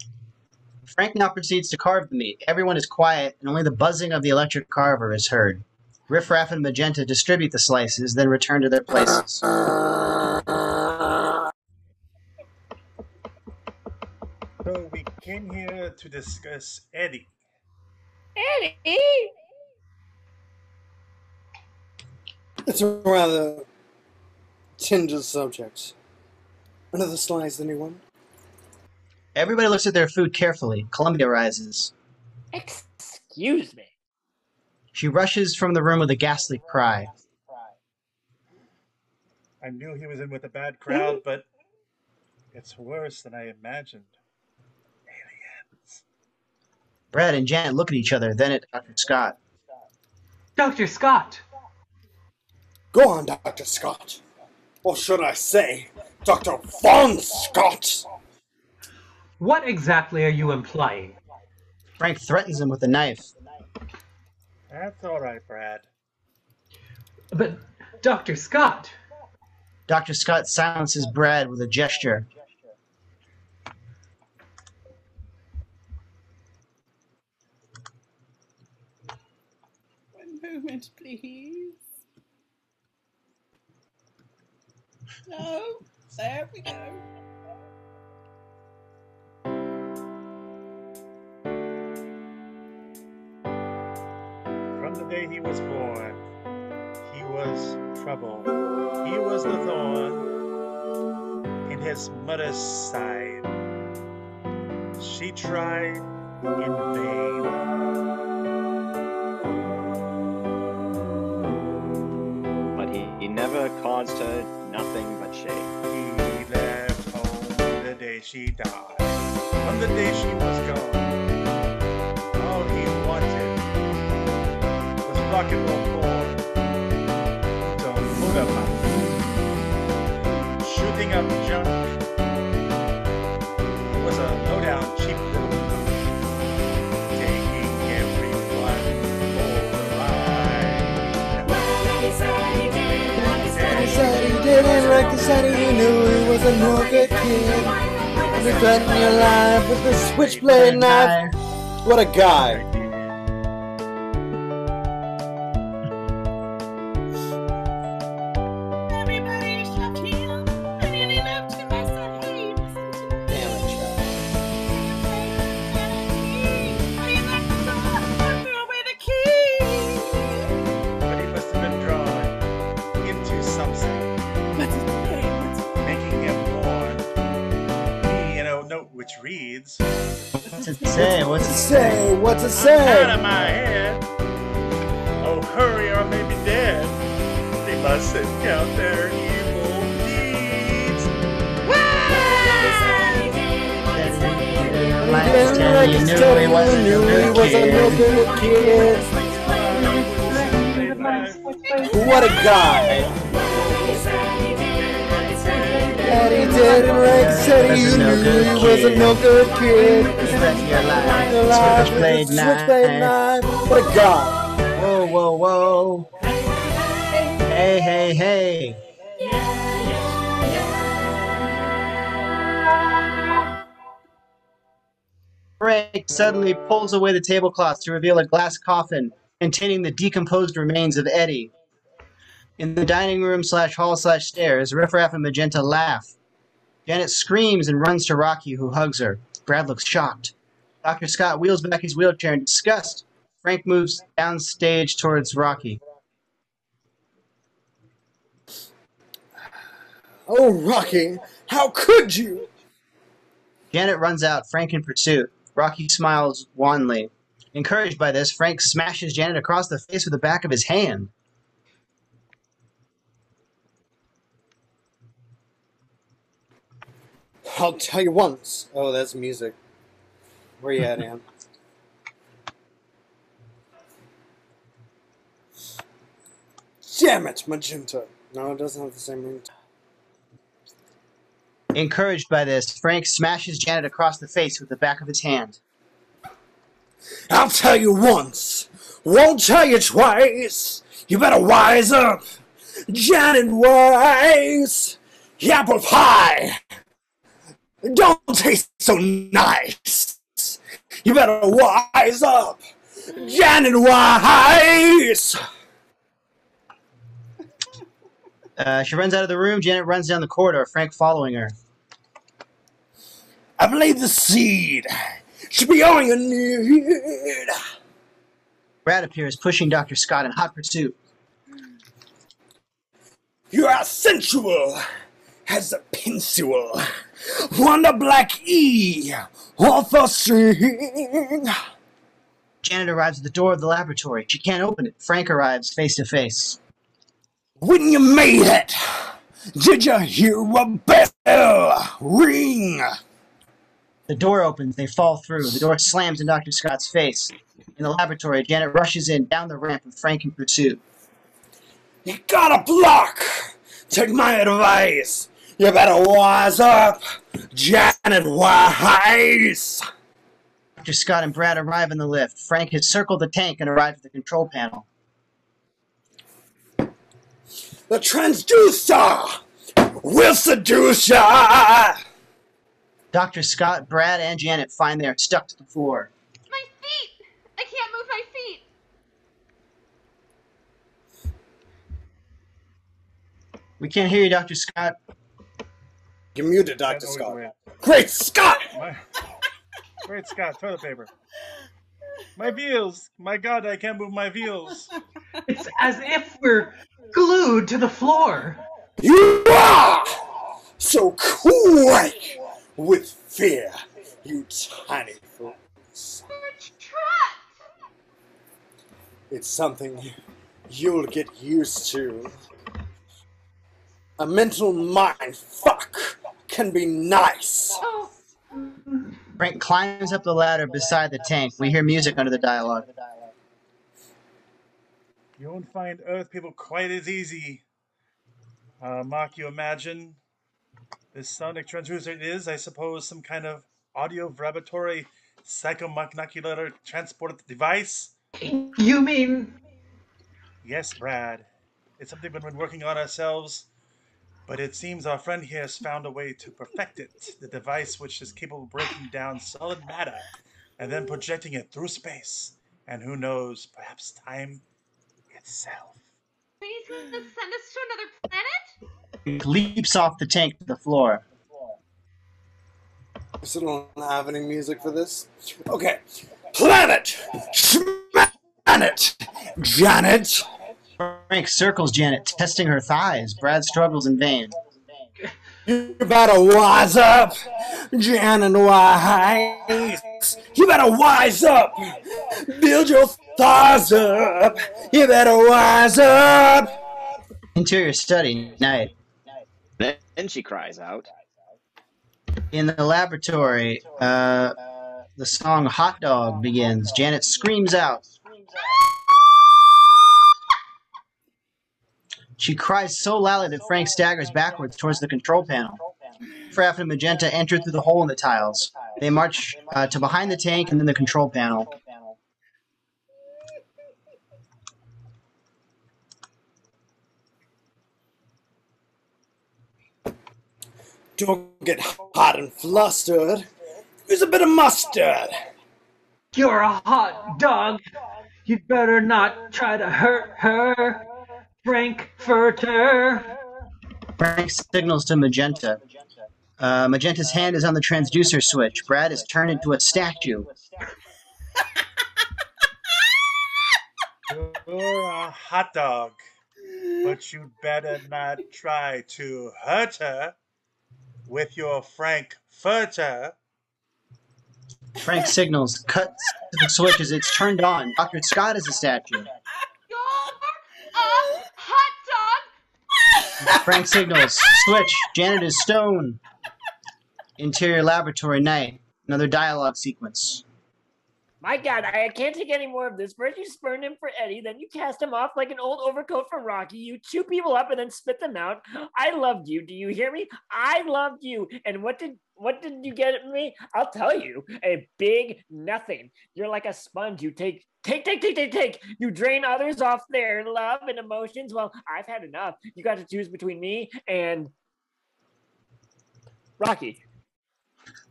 Frank now proceeds to carve the meat. Everyone is quiet, and only the buzzing of the electric carver is heard. Riff Raff and Magenta distribute the slices, then return to their places. So we came here to discuss Eddie. Eddie? It's a rather tender subject. Another slice, anyone? Everybody looks at their food carefully. Columbia rises. Excuse me. She rushes from the room with a ghastly cry. I knew he was in with a bad crowd, but it's worse than I imagined. Aliens. Brad and Janet look at each other, then at Dr. Scott. Dr. Scott! Go on, Dr. Scott. Or should I say, Dr. Von Scott? What exactly are you implying? Frank threatens him with a knife. That's all right, Brad. But, Dr. Scott! Dr. Scott silences Brad with a gesture. One moment, please. No, there we go. From the day he was born, he was trouble. He was the thorn in his mother's side. She tried in vain. But he never caused her nothing but shame. He left home the day she died. From the day she was gone, all he wanted was rock and roll porn. Don't move up my feet. Shooting up junk. It was a low-down cheap little punk. Taking everyone for a ride. He said he didn't like the said he knew he was a no good kid. You threatened your life with a switchblade knife. What a guy. Everybody shoved him, and then he left him. I said, hey, listen to me. Damn it, And he left the door and threw away the key. But he must have been drawn into something, What's his name? making him mourn. He, note which reads, What's it say? What's it say? say? What's it out say? of my head. Oh, hurry or I may be dead. They mustn't count their evil deeds. Like He didn't like he his knew daddy, he wasn't he knew he a was a no good kid. good kid. What a guy. Daddy didn't like the said he Was a knew no good he was a kid. no good kid. Spent your life, Alive switchblade with a switchblade knife. knife. What a guy. Whoa, whoa, whoa. Hey, hey, hey. Frank suddenly pulls away the tablecloth to reveal a glass coffin containing the decomposed remains of Eddie. In the dining room / hall / stairs, Riff Raff and Magenta laugh. Janet screams and runs to Rocky, who hugs her. Brad looks shocked. Dr. Scott wheels back his wheelchair in disgust. Frank moves downstage towards Rocky. Oh, Rocky, how could you? Janet runs out, Frank in pursuit. Rocky smiles wanly. Encouraged by this, Frank smashes Janet across the face with the back of his hand. I'll tell you once. Oh, that's music. Where you at, Ann? Damn it, Magenta. No, it doesn't have the same ring. Encouraged by this, Frank smashes Janet across the face with the back of his hand. I'll tell you once. Won't tell you twice. You better wise up. Janet Weiss. Apple pie. Don't taste so nice. You better wise up. Janet Weiss. She runs out of the room. Janet runs down the corridor, Frank following her. I believe the seed should be all you need. Brad appears, pushing Dr. Scott in hot pursuit. You are sensual as a pencil. Wonder Black E off a string. Janet arrives at the door of the laboratory. She can't open it. Frank arrives face to face. When you made it, did you hear a bell ring? The door opens. They fall through. The door slams in Dr. Scott's face. In the laboratory, Janet rushes in down the ramp with Frank in pursuit. You gotta block. Take my advice. You better wise up, Janet Weiss. Dr. Scott and Brad arrive in the lift. Frank has circled the tank and arrived at the control panel. The transducer will seduce ya. Dr. Scott, Brad, and Janet find they are stuck to the floor. My feet! I can't move my feet! We can't hear you, Dr. Scott. You're muted, Dr. Scott. Great Scott! Great Scott, toilet paper. My veals! My God, I can't move my veals. It's as if we're glued to the floor. You are so quick with fear, you tiny fools. We're trapped! It's something you'll get used to. A mental mind fuck can be nice. Oh, Frank climbs up the ladder beside the tank. We hear music under the dialogue. You won't find Earth people quite as easy. Mark, you imagine this sonic transducer is, I suppose, some kind of audio vibratory psychomolecular transport device? You mean... Yes, Brad. It's something we've been working on ourselves, but it seems our friend here has found a way to perfect it. The device which is capable of breaking down solid matter and then projecting it through space. And who knows, perhaps time itself. he's gonna send us to another planet? He leaps off the tank to the floor. You still don't have any music for this? Okay. Planet! Janet! Janet! Frank circles Janet, testing her thighs. Brad struggles in vain. You better wise up, Janet Weiss. You better wise up. Build your thighs up. You better wise up. Interior study, night. Then she cries out. In the laboratory, the song Hot Dog begins. Janet screams out. She cries so loudly that Frank staggers backwards towards the control panel. Fraff and Magenta enter through the hole in the tiles. They march to behind the tank and then the control panel. Don't get hot and flustered. Use a bit of mustard. You're a hot dog. You'd better not try to hurt her, Frankfurter. Frank signals to Magenta. Magenta's hand is on the transducer switch. Brad is turned into a statue. You're a hot dog, but you'd better not try to hurt her with your Frankfurter. Frank signals, cuts to the switch as it's turned on. Dr. Scott is a statue. You're a hot dog. Frank signals, switch. Janet is stone. Interior laboratory, night. Another dialogue sequence. My God, I can't take any more of this. First you spurn him for Eddie, then you cast him off like an old overcoat for Rocky. You chew people up and then spit them out. I loved you. Do you hear me? I loved you. And what did you get at me? I'll tell you. A big nothing. You're like a sponge. You take. You drain others off their love and emotions. Well, I've had enough. You got to choose between me and Rocky.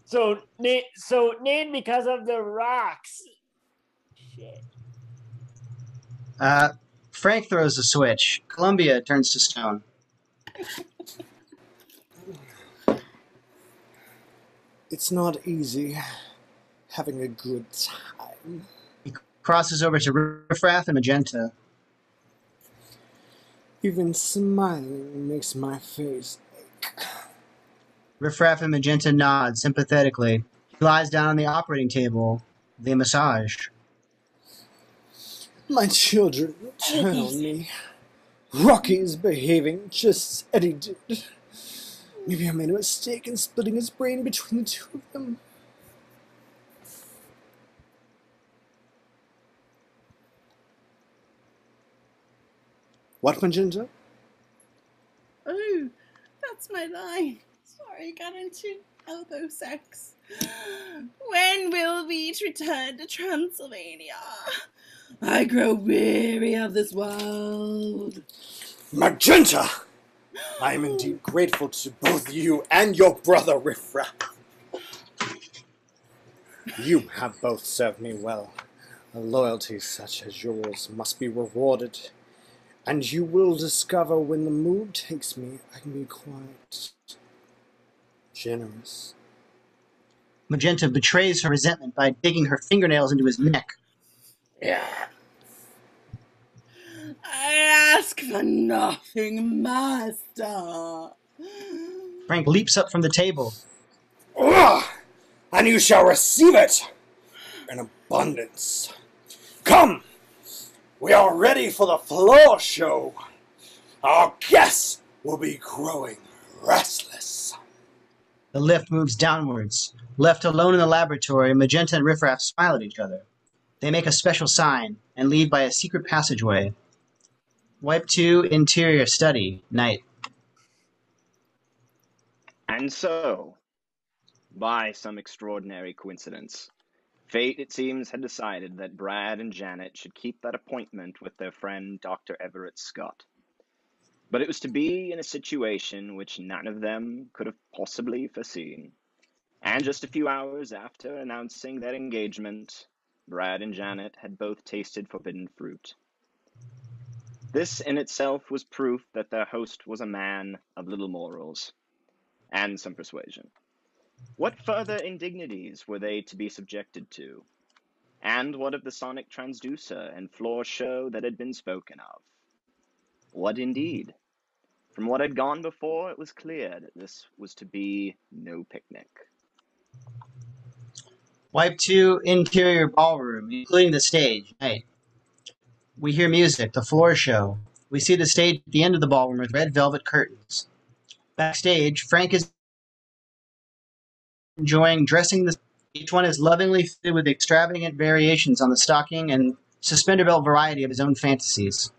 So named because of the rocks. Shit. Frank throws a switch. Columbia turns to stone. It's not easy having a good time. He crosses over to Riffraff and Magenta. Even smiling makes my face ache. Riffraff and Magenta nod sympathetically. He lies down on the operating table. They massage. My children turn on me. Rocky's behaving just as Eddie did. Maybe I made a mistake in splitting his brain between the two of them. What, Magenta? Oh, that's my line. Sorry, got into elbow sex. When will we return to Transylvania? I grow weary of this world. Magenta! I am indeed grateful to both you and your brother, Riffraff. You have both served me well. A loyalty such as yours must be rewarded. And you will discover when the mood takes me, I can be quite generous. Magenta betrays her resentment by digging her fingernails into his neck. Yeah. I ask for nothing, master. Frank leaps up from the table. And you shall receive it in abundance. Come! We are ready for the floor show. Our guests will be growing restless. The lift moves downwards. Left alone in the laboratory, Magenta and Riffraff smile at each other. They make a special sign and leave by a secret passageway. Wipe 2, interior study, night. And so, by some extraordinary coincidence, fate, it seems, had decided that Brad and Janet should keep that appointment with their friend Dr. Everett Scott. But it was to be in a situation which none of them could have possibly foreseen. And just a few hours after announcing their engagement, Brad and Janet had both tasted forbidden fruit. This in itself was proof that their host was a man of little morals and some persuasion. What further indignities were they to be subjected to? And what of the sonic transducer and floor show that had been spoken of? What indeed? From what had gone before, it was clear that this was to be no picnic. Wipe 2, interior ballroom, including the stage, night. We hear music, the floor show. We see the stage at the end of the ballroom with red velvet curtains. Backstage, Frank is enjoying dressing the... Each one is lovingly fitted with extravagant variations on the stocking and suspender belt variety of his own fantasies.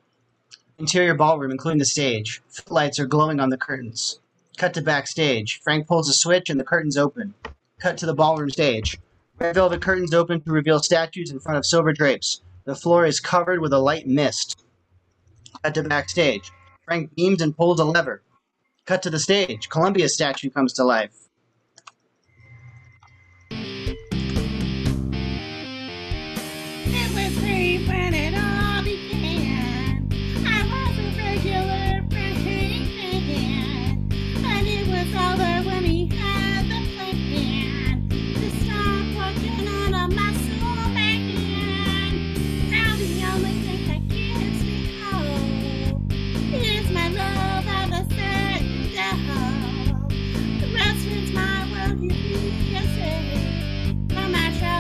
Interior ballroom, including the stage. Footlights are glowing on the curtains. Cut to backstage. Frank pulls a switch and the curtains open. Cut to the ballroom stage. Red velvet curtains open to reveal statues in front of silver drapes. The floor is covered with a light mist. Cut to backstage. Frank beams and pulls a lever. Cut to the stage. Columbia's statue comes to life. It was great when it all began. I was a regular fan, and it was over when we had the plan to stop working on a muscle band. Now the only thing that gives me hope is my love of a certain dough. The rest is my world, you can say. From my child.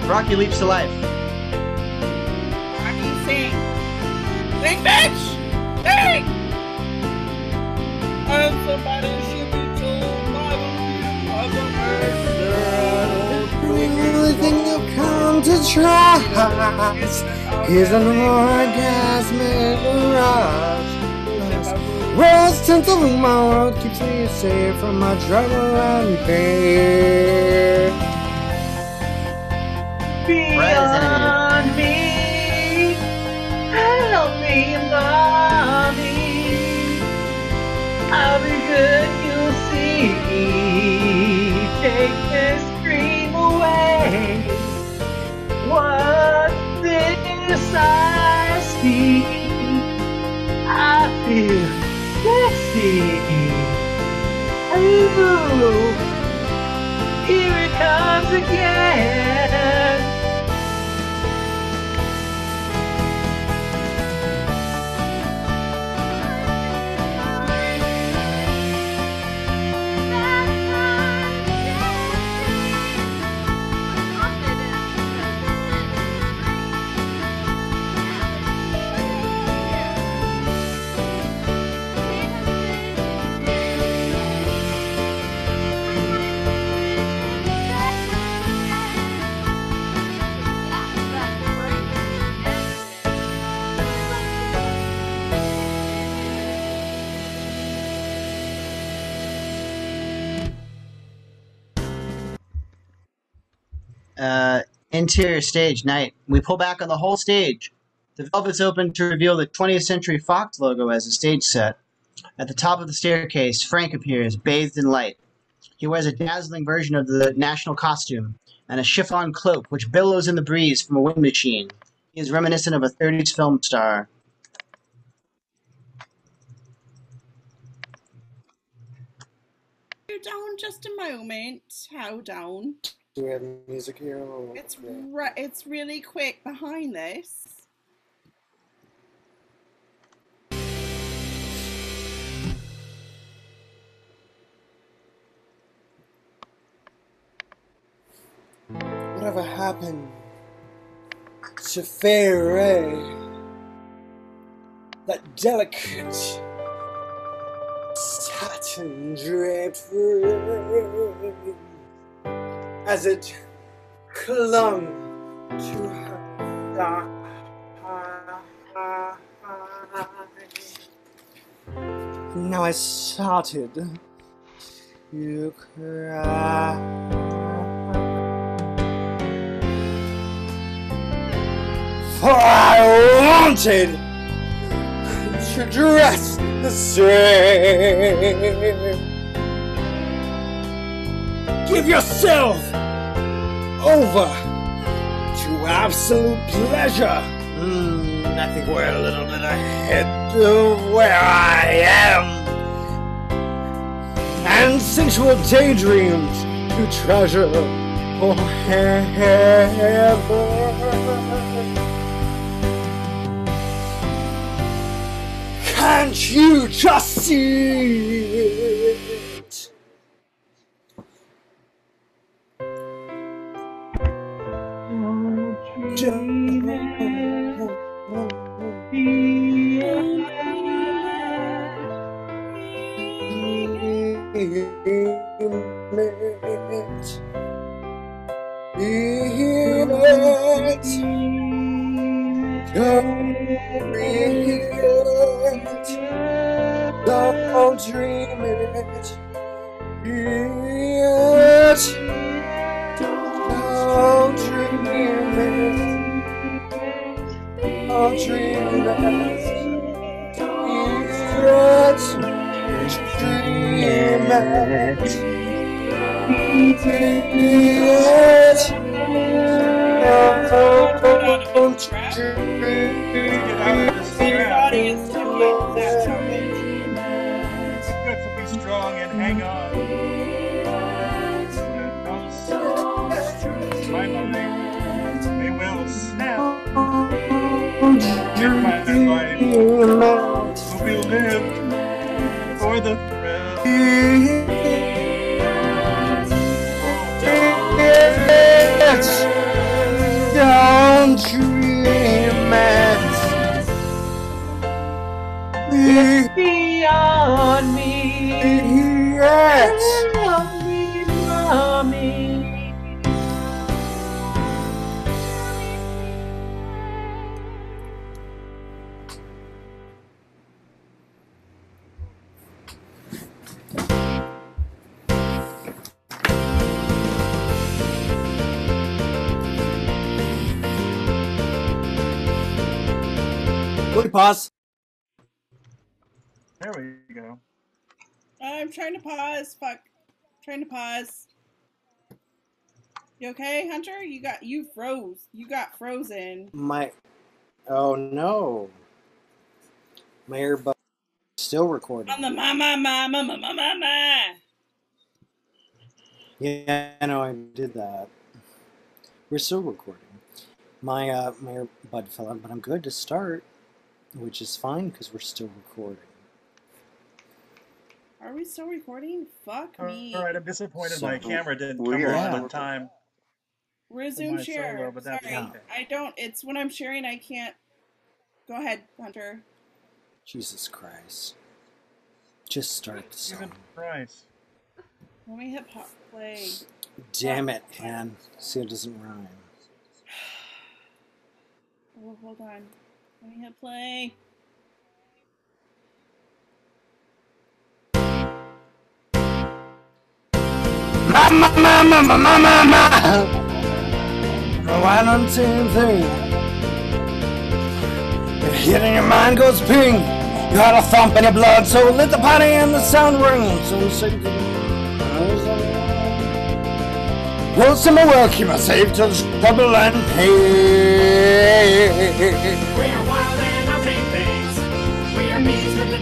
Rocky leaps to life. Rocky, sing. Sing, bitch! Sing! And somebody should be told by the view of the Everything you come to try is an orgasmic rush. Rest until tomorrow keeps me safe from my trouble and pain. Beyond me, help me, mommy. I'll be good, you'll see. Take this dream away. What's this I see? I feel sexy. Ooh, here it comes again. Interior stage night. We pull back on the whole stage. The Velvets open to reveal the 20th Century Fox logo as a stage set. At the top of the staircase, Frank appears, bathed in light. He wears a dazzling version of the national costume and a chiffon cloak which billows in the breeze from a wind machine. He is reminiscent of a 30s film star. Hold on just a moment. Hold on. Do we have music here? Or It's really quick behind this. Whatever happened to Fairy? That delicate satin draped frame as it clung to her thigh. Now I started to cry. For I wanted to dress the same. Give yourself over to absolute pleasure. I think we're a little bit ahead of where I am. And sensual daydreams to treasure forever. Can't you just see it? Don't dream it. Don't dream it. Don't dream it. Dream it. Strong and hang on. My mind, they will snap. If my life will be lived for the thrill. to pause. There we go. I'm trying to pause. Fuck. Trying to pause. You okay, Hunter? You froze. You got frozen. Oh no. My earbud still recording. On the mama. Yeah, I know I did that. We're still recording. My earbud fell out, but I'm good to start, which is fine because we're still recording. Are we still recording? Fuck me. All right, I'm disappointed my camera didn't we come are on in time. Resume my share. solo, but that's Sorry. okay. I don't. It's when I'm sharing, I can't. Go ahead, Hunter. Jesus Christ. Just start the song. Christ. Let me hit play. Damn it, Han. See, it doesn't rhyme. Oh, hold on. Let me hit play. Mama. Why don't you think? Your hit in your mind goes ping. You had a thump in your blood, so lit the party and the sound ring. So sing to World's in my world, keep us safe till the trouble and pain. We are wild and our big things. We are bees with the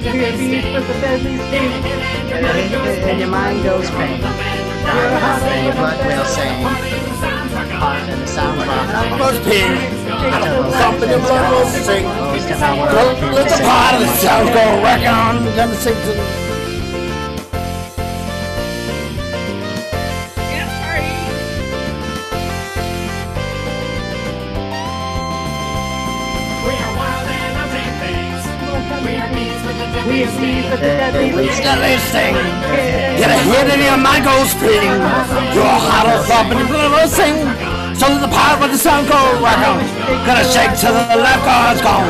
deadly sting. And your mind goes pink. You're a hot thing, but we'll sing. Hot and the sound rock. Goes ping. Thump in your blood goes sing. Let the part of the sound go rock on. Gonna sing to the We are bees with the deadly sting. Get a hit and your mind goes ping. Your heart will thump and your blood will sing. So let the part where the sound go rock on. Gonna shake till the left guard's gone.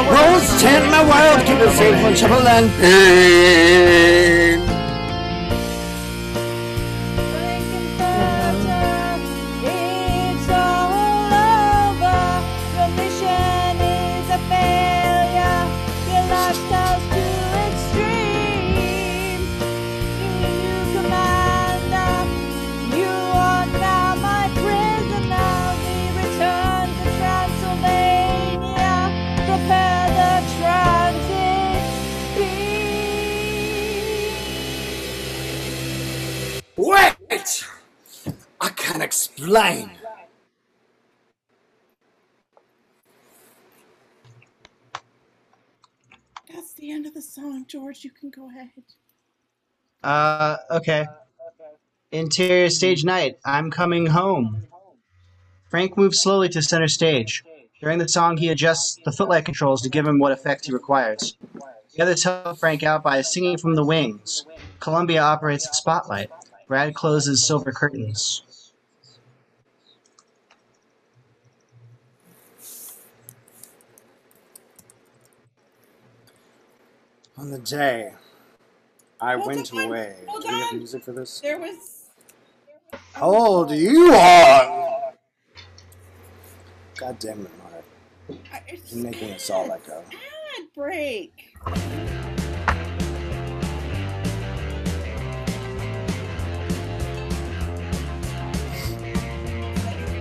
Rose tint my world, keep it safe from trouble and pain. It's all over. Your mission is a failure. Your lifestyle's too extreme. New commander, you are now my prisoner. We return to Transylvania. Prepare the transit beam. Wait! I can't explain. That's the end of the song, George. You can go ahead. Okay. Interior stage night. I'm coming home. Frank moves slowly to center stage. During the song, he adjusts the footlight controls to give him what effect he requires. The others help Frank out by singing from the wings. Columbia operates the spotlight. Brad closes silver curtains. On the day I went on, away. hold Do we have on. music for this? There was. How old are you on? God damn it, Mark. You're making us all let go. Ad break.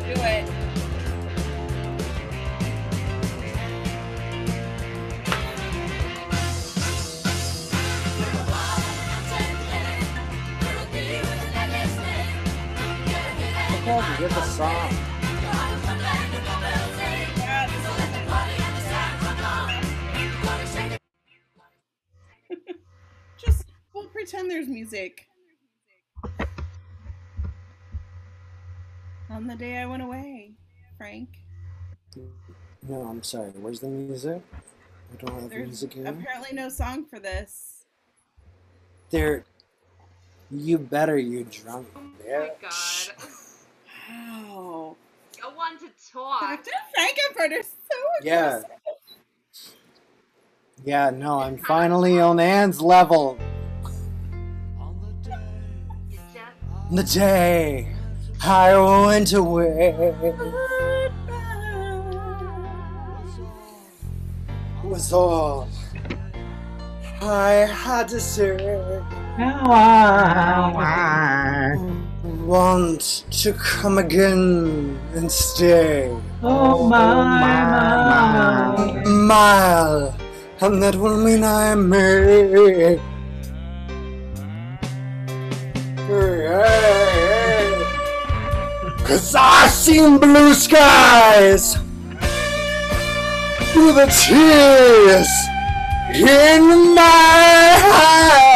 Do it. Okay, get the song. Just we'll pretend there's music. On the day I went away, Frank. No, I'm sorry. Where's the music? I don't have There's music here. apparently no song for this. There. You better, you drunk Oh my bitch. god. Wow. Go on to talk. Dr. Frankenfurter is so Yeah. aggressive. Yeah, no, I'm finally on Anne's level. The day I went away. was all I had to say. Now I Want to come again and stay. oh my. Mile, and that will mean I may. Cause I seen blue skies through the tears in my eyes,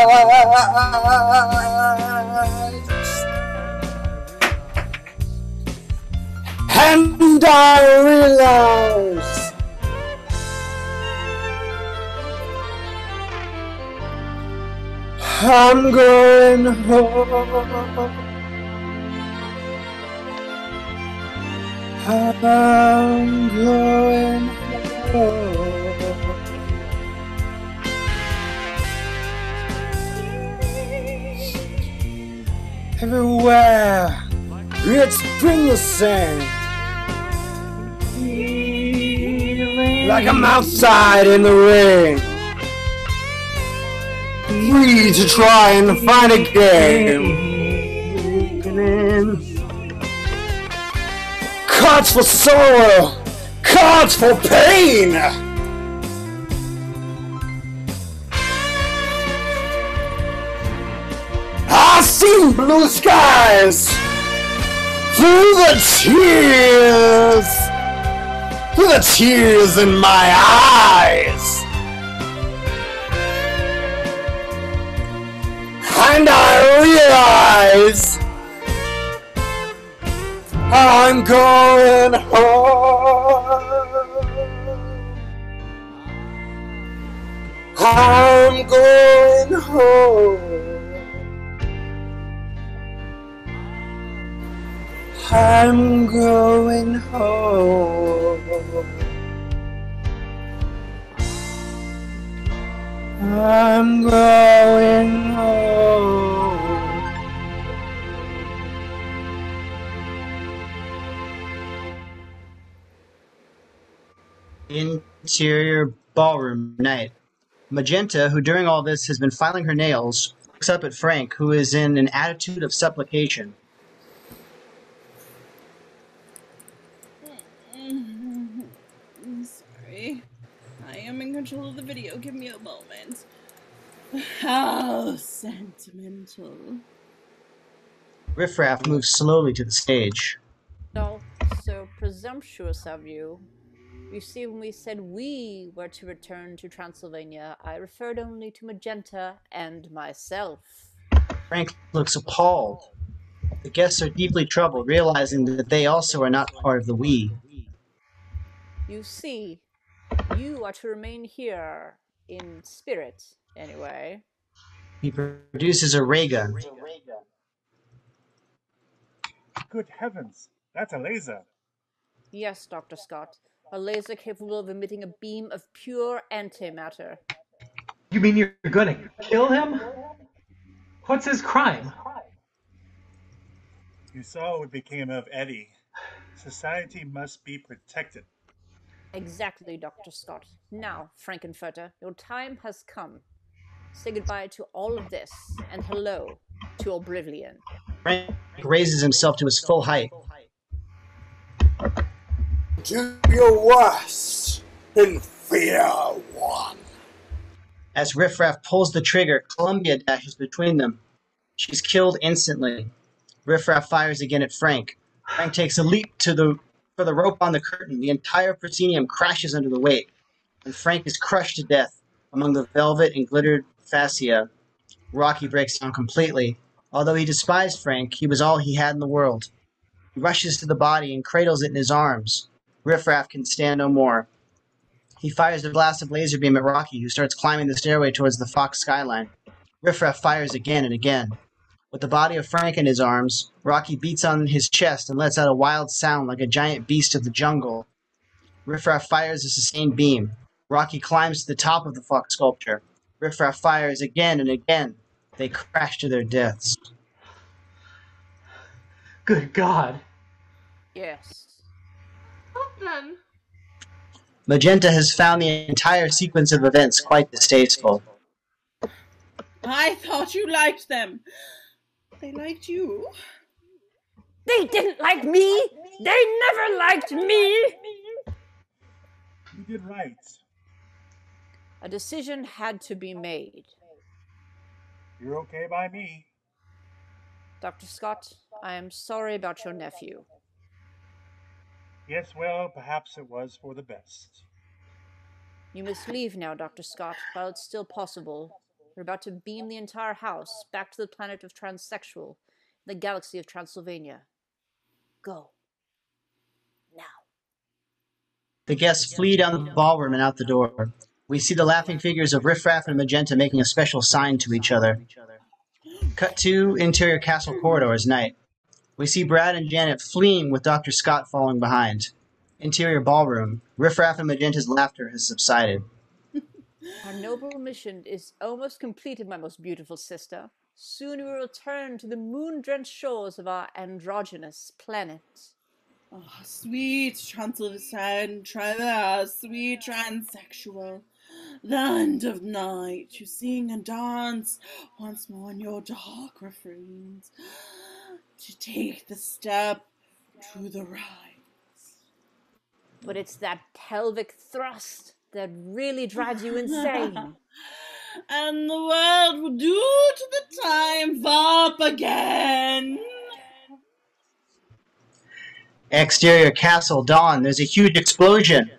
and I realize I'm going home. I'm going home. Everywhere it's been the same. Like I'm outside in the rain, free to try and find a game. Cards for sorrow, cards for pain. I've seen blue skies through the tears in my eyes, and I realize I'm going home. I'm going home. I'm going home. I'm going home. Interior ballroom night. Magenta, who during all this has been filing her nails, looks up at Frank, who is in an attitude of supplication. Sorry. I am in control of the video. Give me a moment. How sentimental. Riffraff moves slowly to the stage. So presumptuous of you. You see, when we said we were to return to Transylvania, I referred only to Magenta and myself. Frank looks appalled. The guests are deeply troubled, realizing that they also are not part of the we. You see, you are to remain here, in spirit, anyway. He produces a ray gun. Good heavens, that's a laser. Yes, Dr. Scott. A laser capable of emitting a beam of pure antimatter. You mean you're gonna kill him? What's his crime? You saw what became of Eddie. Society must be protected. Exactly, Dr. Scott. Now, Frankenfurter, your time has come. Say goodbye to all of this, and hello to Oblivion. Frank raises himself to his full height. Do your worst in fear one. As Riffraff pulls the trigger, Columbia dashes between them. She's killed instantly. Riffraff fires again at Frank. Frank takes a leap for the rope on the curtain. The entire proscenium crashes under the weight, and Frank is crushed to death among the velvet and glittered fascia. Rocky breaks down completely. Although he despised Frank, he was all he had in the world. He rushes to the body and cradles it in his arms. Riffraff can stand no more. He fires a blast of laser beam at Rocky, who starts climbing the stairway towards the Fox skyline. Riffraff fires again and again. With the body of Frank in his arms, Rocky beats on his chest and lets out a wild sound like a giant beast of the jungle. Riffraff fires a sustained beam. Rocky climbs to the top of the Fox sculpture. Riffraff fires again and again. They crash to their deaths. Good God. Yes. Well then. Magenta has found the entire sequence of events quite distasteful. I thought you liked them. They liked you. They didn't like me! They never liked me! You did right. A decision had to be made. You're okay by me. Dr. Scott, I am sorry about your nephew. Yes, well, perhaps it was for the best. You must leave now, Dr. Scott, while it's still possible. We're about to beam the entire house back to the planet of Transsexual, the galaxy of Transylvania. Go. Now. The guests flee down the ballroom and out the door. We see the laughing figures of Riff Raff and Magenta making a special sign to each other. Cut to interior castle corridors, night. We see Brad and Janet fleeing with Dr. Scott following behind. Interior ballroom. Riff Raff and Magenta's laughter has subsided. Our noble mission is almost completed, my most beautiful sister. Soon we will return to the moon-drenched shores of our androgynous planet. Oh, sweet Translucent, sweet transsexual. The end of night, you sing and dance once more in your dark refrains. To take the step to the right. But it's that pelvic thrust that really drives you insane. And the world will do to the time up again. Exterior castle, dawn. There's a huge explosion.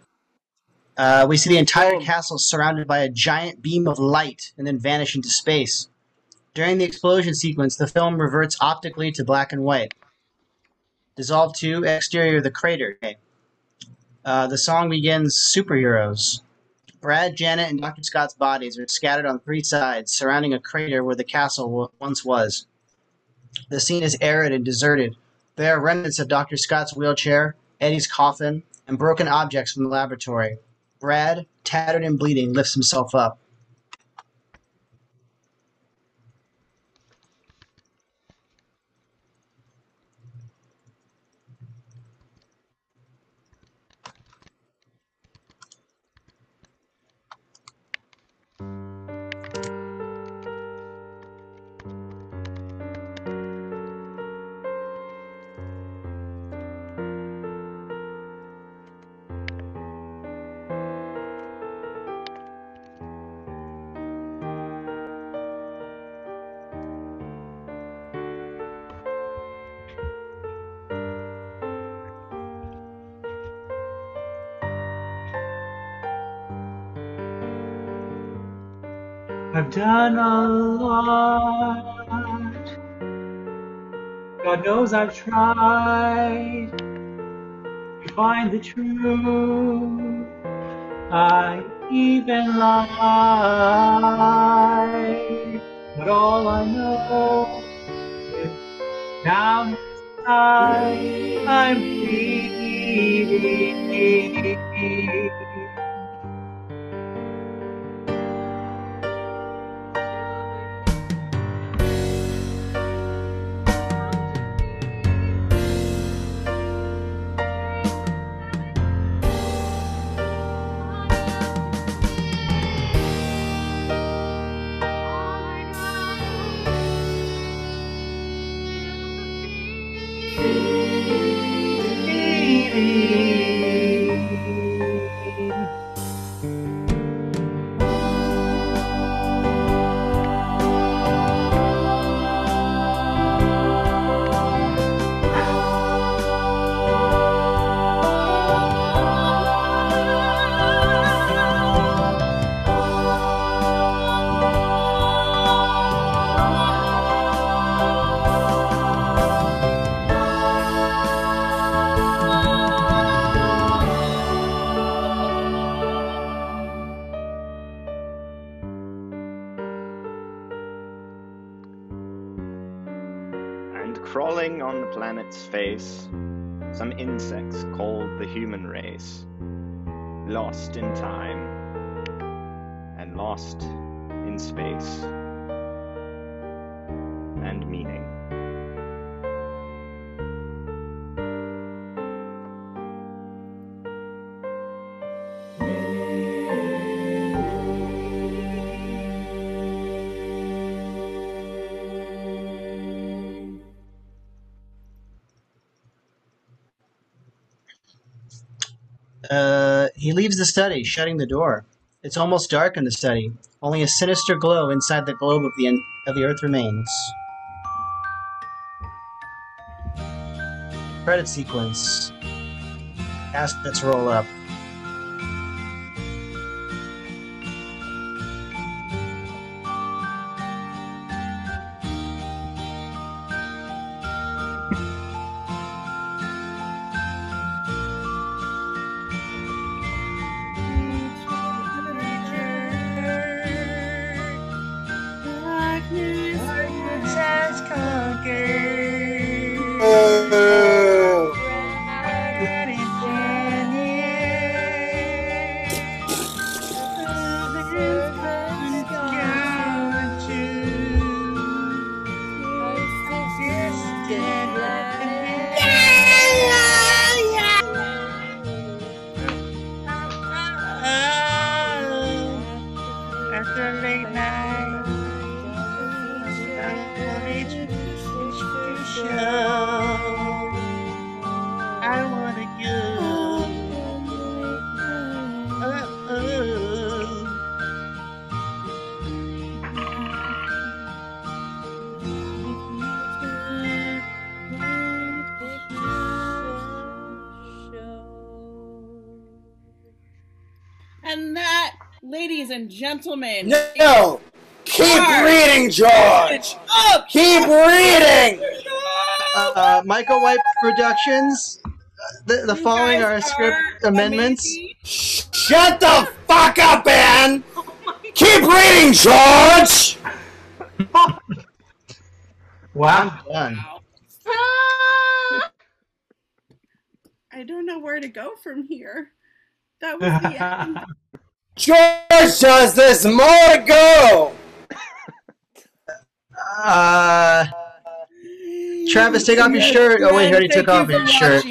We see the entire castle surrounded by a giant beam of light and then vanish into space. During the explosion sequence, the film reverts optically to black and white. Dissolve to exterior the crater. The song begins Superheroes. Brad, Janet, and Dr. Scott's bodies are scattered on three sides, surrounding a crater where the castle once was. The scene is arid and deserted. There are remnants of Dr. Scott's wheelchair, Eddie's coffin, and broken objects from the laboratory. Brad, tattered and bleeding, lifts himself up. I've done a lot. God knows I've tried to find the truth. I even lied, but all I know is down inside I'm bleeding. Crawling on the planet's face, some insects called the human race, lost in time and lost in space and meaning. He leaves the study, shutting the door. It's almost dark in the study. Only a sinister glow inside the globe of the Earth remains. Credit sequence. Assets roll up. After a late night, I wanna go. And that, ladies and gentlemen, No! Keep reading, George! Keep reading! Michael White Productions. The following are script amendments. Shut the fuck up, Ann! Keep reading, George! Wow. Done. I don't know where to go from here. That was the end. George says there's more to go! Travis, take off your shirt. Oh wait, he already took off his shirt.